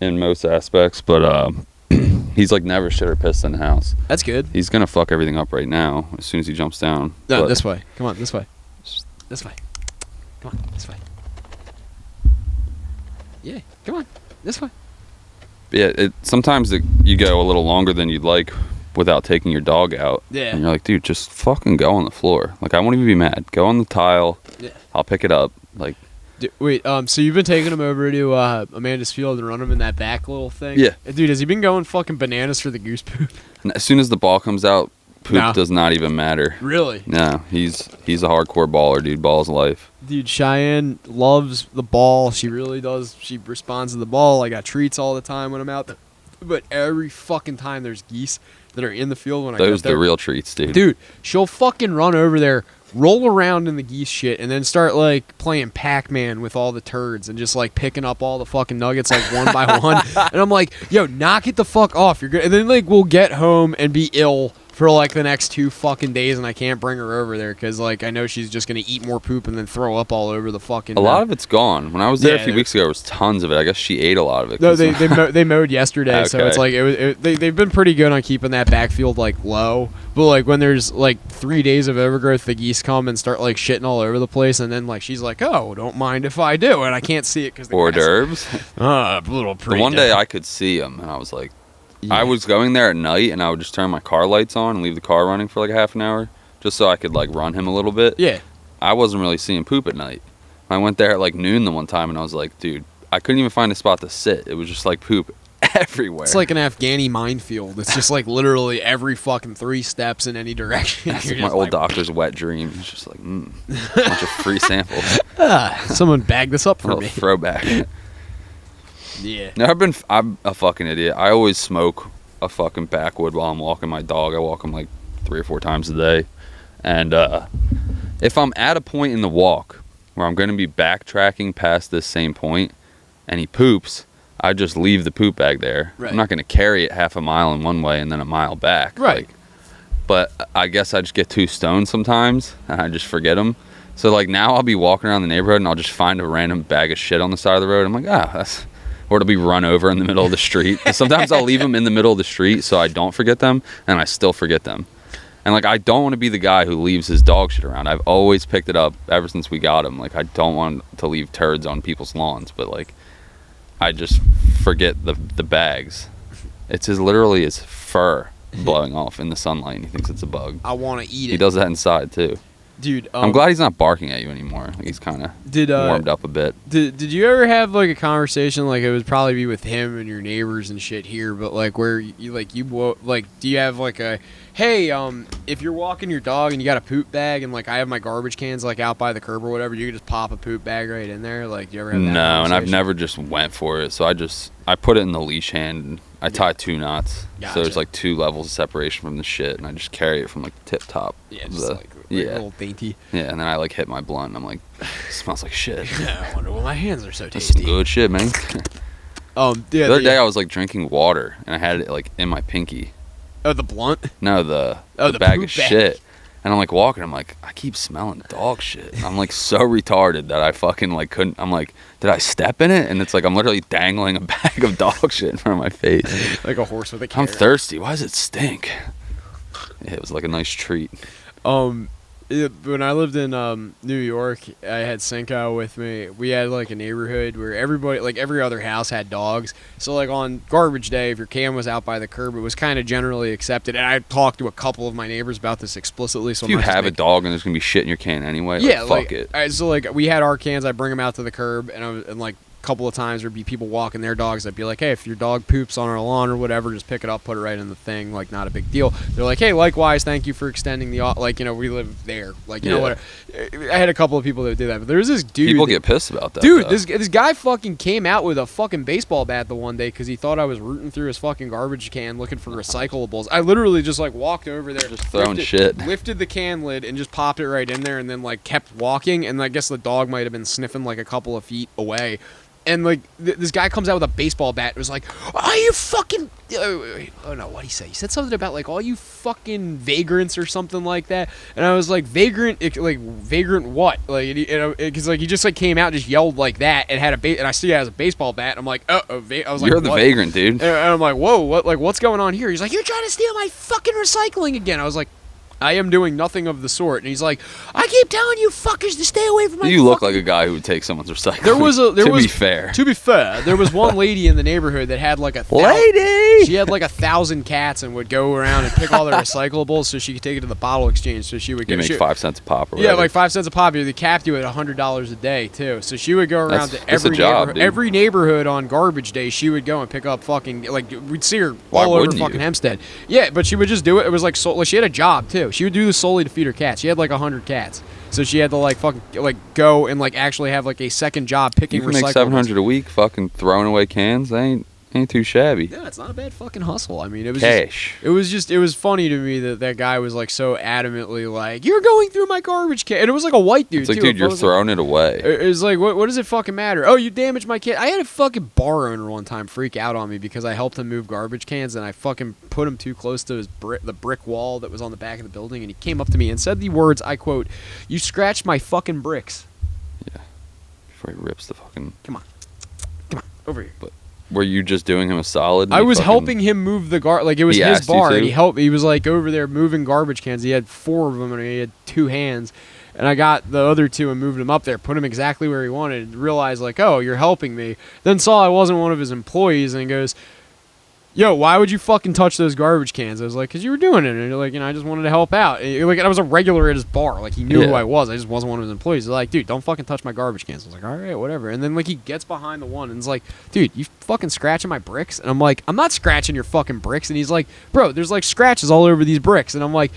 [SPEAKER 2] in most aspects, but he's like never shit or pissed in the house.
[SPEAKER 1] That's good.
[SPEAKER 2] He's gonna fuck everything up right now as soon as he jumps down.
[SPEAKER 1] No,
[SPEAKER 2] but
[SPEAKER 1] this way. Come on, this way. This way. Come on, this way. Yeah, come on, this way.
[SPEAKER 2] Yeah, sometimes you go a little longer than you'd like without taking your dog out.
[SPEAKER 1] Yeah.
[SPEAKER 2] And you're like, dude, just fucking go on the floor. Like, I won't even be mad. Go on the tile.
[SPEAKER 1] Yeah.
[SPEAKER 2] I'll pick it up. Like,
[SPEAKER 1] wait, so you've been taking him over to Amanda's field and run him in that back little thing?
[SPEAKER 2] Yeah.
[SPEAKER 1] Dude, has he been going fucking bananas for the goose poop?
[SPEAKER 2] and as soon as the ball comes out, poop does not even matter.
[SPEAKER 1] Really?
[SPEAKER 2] No, he's a hardcore baller, dude. Ball's life.
[SPEAKER 1] Dude, Cheyenne loves the ball. She really does. She responds to the ball. I got treats all the time when I'm out there. But every fucking time there's geese that are in the field when I go
[SPEAKER 2] Those
[SPEAKER 1] there.
[SPEAKER 2] the real treats, dude.
[SPEAKER 1] Dude, she'll fucking run over there, roll around in the geese shit, and then start like playing Pac-Man with all the turds and just like picking up all the fucking nuggets like one by one. And I'm like, yo, knock it the fuck off. You're good. And then like we'll get home and be ill for like the next 2 fucking days, and I can't bring her over there because like I know she's just gonna eat more poop and then throw up all over the fucking.
[SPEAKER 2] A lot of it's gone. When I was there a few weeks ago, there was tons of it. I guess she ate a lot of it.
[SPEAKER 1] No, they mowed yesterday, so
[SPEAKER 2] Okay.
[SPEAKER 1] it's like they've been pretty good on keeping that backfield like low. But like when there's like 3 days of overgrowth, the geese come and start like shitting all over the place, and then like she's like, "Oh, don't mind if I do," and I can't see it because the
[SPEAKER 2] hors
[SPEAKER 1] grass-
[SPEAKER 2] d'oeuvres.
[SPEAKER 1] Little
[SPEAKER 2] The one day I could see them, and I was like,
[SPEAKER 1] Yeah.
[SPEAKER 2] I was going there at night, and I would just turn my car lights on and leave the car running for like a half an hour, just so I could like run him a little bit.
[SPEAKER 1] Yeah.
[SPEAKER 2] I wasn't really seeing poop at night. I went there at like noon the one time, and I was like, dude, I couldn't even find a spot to sit. It was just like poop everywhere.
[SPEAKER 1] It's like an Afghani minefield. It's just like literally every fucking 3 steps in any direction.
[SPEAKER 2] That's
[SPEAKER 1] You're
[SPEAKER 2] like my
[SPEAKER 1] just
[SPEAKER 2] old
[SPEAKER 1] like,
[SPEAKER 2] doctor's wet dream. It's just like, bunch of free samples.
[SPEAKER 1] Someone bagged this up
[SPEAKER 2] A
[SPEAKER 1] for
[SPEAKER 2] little
[SPEAKER 1] me.
[SPEAKER 2] throwback.
[SPEAKER 1] Yeah.
[SPEAKER 2] No, I'm a fucking idiot. I always smoke a fucking backwood while I'm walking my dog. I walk him like 3 or 4 times a day. And if I'm at a point in the walk where I'm going to be backtracking past this same point and he poops, I just leave the poop bag there.
[SPEAKER 1] Right.
[SPEAKER 2] I'm not going to carry it half a mile in one way and then a mile back.
[SPEAKER 1] Right.
[SPEAKER 2] But I guess I just get too stoned sometimes and I just forget them. So like now I'll be walking around the neighborhood and I'll just find a random bag of shit on the side of the road. I'm like, that's... Or to be run over in the middle of the street. Sometimes I'll leave them in the middle of the street so I don't forget them, and I still forget them. And like I don't want to be the guy who leaves his dog shit around. I've always picked it up ever since we got him. Like I don't want to leave turds on people's lawns, but like I just forget the bags. It's literally his fur blowing off in the sunlight, and he thinks it's a bug.
[SPEAKER 1] I want to eat it.
[SPEAKER 2] He does that inside too.
[SPEAKER 1] Dude,
[SPEAKER 2] I'm glad he's not barking at you anymore. Like he's kind of warmed up a bit.
[SPEAKER 1] Did you ever have like a conversation, like it would probably be with him and your neighbors and shit here, but like where you do you have like a, hey, if you're walking your dog and you got a poop bag and like I have my garbage cans like out by the curb or whatever, you can just pop a poop bag right in there? Like, do you ever have that
[SPEAKER 2] No, and I've
[SPEAKER 1] conversation?
[SPEAKER 2] never just went for it. So I put it in the leash hand. And I tie 2 knots.
[SPEAKER 1] Gotcha.
[SPEAKER 2] So there's like 2 levels of separation from the shit, and I just carry it from like the tip top.
[SPEAKER 1] Yeah,
[SPEAKER 2] of
[SPEAKER 1] just
[SPEAKER 2] the,
[SPEAKER 1] like a
[SPEAKER 2] yeah.
[SPEAKER 1] little dainty.
[SPEAKER 2] Yeah, and then I like hit my blunt, and I'm like, it smells like shit.
[SPEAKER 1] Yeah, I wonder why my hands are so
[SPEAKER 2] That's some
[SPEAKER 1] tasty.
[SPEAKER 2] good shit, man.
[SPEAKER 1] Yeah,
[SPEAKER 2] The other day I was like drinking water, and I had it like in my pinky.
[SPEAKER 1] Oh, the blunt?
[SPEAKER 2] No, the
[SPEAKER 1] the
[SPEAKER 2] bag
[SPEAKER 1] poop
[SPEAKER 2] of
[SPEAKER 1] bag.
[SPEAKER 2] shit. And I'm like walking, I'm like, I keep smelling dog shit. I'm like so retarded that I fucking like couldn't, I'm like, did I step in it? And it's like I'm literally dangling a bag of dog shit in front of my face.
[SPEAKER 1] Like a horse with a
[SPEAKER 2] I'm
[SPEAKER 1] carrot.
[SPEAKER 2] thirsty. Why does it stink? Yeah, it was like a nice treat.
[SPEAKER 1] when I lived in New York, I had Cinco with me. We had like a neighborhood where everybody, like every other house, had dogs. So like on garbage day, if your can was out by the curb, it was kind of generally accepted. And I talked to a couple of my neighbors about this explicitly. So
[SPEAKER 2] if you have a dog and there's gonna be shit in your can anyway,
[SPEAKER 1] yeah,
[SPEAKER 2] like, fuck it.
[SPEAKER 1] So like we had our cans. I bring them out to the curb, and like. Couple of times there'd be people walking their dogs. I'd be like, hey, if your dog poops on our lawn or whatever, just pick it up, put it right in the thing, like not a big deal. They're like, hey, likewise, thank you for extending the like, you know, we live there, like, you know what, I had a couple of people that did that, but there was this dude,
[SPEAKER 2] people get pissed about that,
[SPEAKER 1] dude,
[SPEAKER 2] though.
[SPEAKER 1] this guy fucking came out with a fucking baseball bat the one day because he thought I was rooting through his fucking garbage can looking for recyclables. I literally just like walked over there,
[SPEAKER 2] just throwing shit,
[SPEAKER 1] lifted the can lid and just popped it right in there, and then like kept walking, and I guess the dog might have been sniffing like a couple of feet away. And, like, this guy comes out with a baseball bat and was like, are you fucking... Oh, no, what'd he say? He said something about, like, all you fucking vagrants or something like that. And I was like, vagrant? Like, vagrant what? Like, you know, because, like, he just, like, came out and just yelled like that and had and I see he has a baseball bat. And I'm like, I was like,
[SPEAKER 2] you're the vagrant, dude.
[SPEAKER 1] And I'm like, whoa, what's going on here? He's like, you're trying to steal my fucking recycling again. I was like, I am doing nothing of the sort. And he's like, I keep telling you fuckers to stay away from my
[SPEAKER 2] You look like a guy who would take someone's recycling.
[SPEAKER 1] To be fair, there was one lady in the neighborhood that had like she had like 1,000 cats and would go around and pick all their recyclables so she could take it to the bottle exchange. So she would
[SPEAKER 2] make 5 cents a pop. Or
[SPEAKER 1] yeah, like 5 cents a pop. They capped you at $100 a day too. So she would go around to every neighborhood on garbage day. She would go and pick up fucking, like, we'd see her all over fucking Hempstead. Yeah, but she would just do it. It was like, so, like, she had a job too. She would do this solely to feed her cats. She had like 100 cats, so she had to like fucking like go and like actually have like a second job picking. You can
[SPEAKER 2] make $700 a week, fucking throwing away cans. They ain't too shabby.
[SPEAKER 1] Yeah, it's not a bad fucking hustle. I mean, it was
[SPEAKER 2] cash.
[SPEAKER 1] It was funny to me that guy was like so adamantly like, you're going through my garbage can, and it was like a white dude.
[SPEAKER 2] It's like,
[SPEAKER 1] too.
[SPEAKER 2] dude, you're throwing it away.
[SPEAKER 1] It was like, what does it fucking matter? Oh, you damaged my can. I had a fucking bar owner one time freak out on me because I helped him move garbage cans, and I fucking put him too close to the brick wall that was on the back of the building, and he came up to me and said the words, I quote, "You scratched my fucking bricks."
[SPEAKER 2] Yeah. Before he rips the fucking.
[SPEAKER 1] Come on, over here.
[SPEAKER 2] But were you just doing him a solid?
[SPEAKER 1] I was helping him move the like it was his bar, and he was like over there moving garbage cans. He had 4 of them, and he had 2 hands, and I got the other 2 and moved them up there, put him exactly where he wanted, and realized like, oh, you're helping me. Then saw I wasn't one of his employees, and he goes, yo, why would you fucking touch those garbage cans? I was like, because you were doing it. And like, you know, I just wanted to help out. And, like, I was a regular at his bar. Like, he knew who I was. I just wasn't one of his employees. He's like, dude, don't fucking touch my garbage cans. I was like, all right, whatever. And then, like, he gets behind the one and is like, dude, you fucking scratching my bricks? And I'm like, I'm not scratching your fucking bricks. And he's like, bro, there's, like, scratches all over these bricks. And I'm like,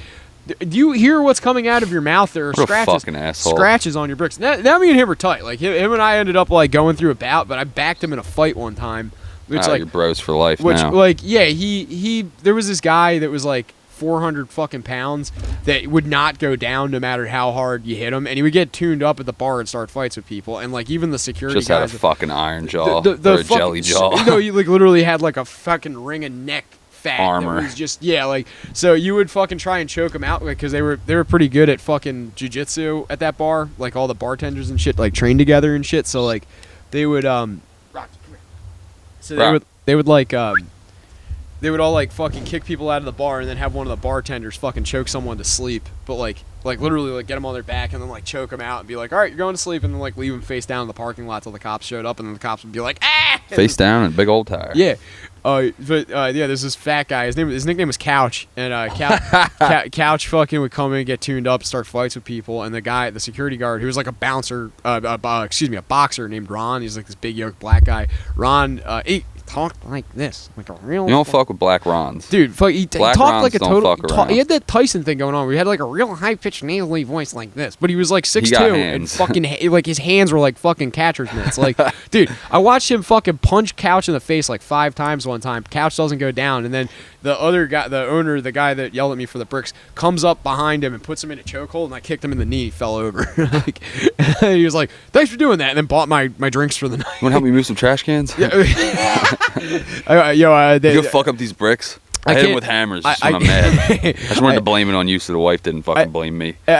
[SPEAKER 1] do you hear what's coming out of your mouth? There are scratches on your bricks. Now me and him are tight. Like, him and I ended up, like, going through a bout, but I backed him in a fight one time. Which, like,
[SPEAKER 2] your bros for life now.
[SPEAKER 1] Like, yeah, he there was this guy that was like 400 fucking pounds that would not go down no matter how hard you hit him, and he would get tuned up at the bar and start fights with people, and like even the security
[SPEAKER 2] just
[SPEAKER 1] guys
[SPEAKER 2] had a fucking iron jaw or a jelly jaw.
[SPEAKER 1] You know, he like literally had like a fucking ring of neck fat
[SPEAKER 2] armor.
[SPEAKER 1] That was just like so you would fucking try and choke him out because they were pretty good at fucking jiu-jitsu at that bar, like all the bartenders and shit like trained together and shit, so like they would So they would like they would all like fucking kick people out of the bar and then have one of the bartenders fucking choke someone to sleep, but like literally like get them on their back and then like choke them out and be like, all right, you're going to sleep, and then like leave them face down in the parking lot till the cops showed up, and then the cops would be like, ah,
[SPEAKER 2] face down and big old tire.
[SPEAKER 1] Yeah. There's this fat guy. His nickname was Couch, and Couch fucking would come in and get tuned up, and start fights with people. And the security guard, who was like a bouncer, a boxer named Ron. He's like this big yoked black guy. Ron, he talked like this, like a real.
[SPEAKER 2] You don't fuck with black Rons,
[SPEAKER 1] dude. He talked
[SPEAKER 2] Rons
[SPEAKER 1] like a total.
[SPEAKER 2] He
[SPEAKER 1] had that Tyson thing going on, where he had like a real high pitched nasally voice like this, but he was like 6'2", and fucking like his hands were like fucking catcher's mitts. Like, dude, I watched him fucking punch Couch in the face like 5 times one time. Couch doesn't go down, and then the other guy, the owner, the guy that yelled at me for the bricks, comes up behind him and puts him in a chokehold, and I kicked him in the knee. He fell over. Like, he was like, "Thanks for doing that," and then bought my drinks for the night.
[SPEAKER 2] You want to help me move some trash cans?
[SPEAKER 1] Yeah.
[SPEAKER 2] You go fuck up these bricks. I hit him with hammers just when I'm mad. I just wanted to blame it on you so the wife didn't fucking blame me.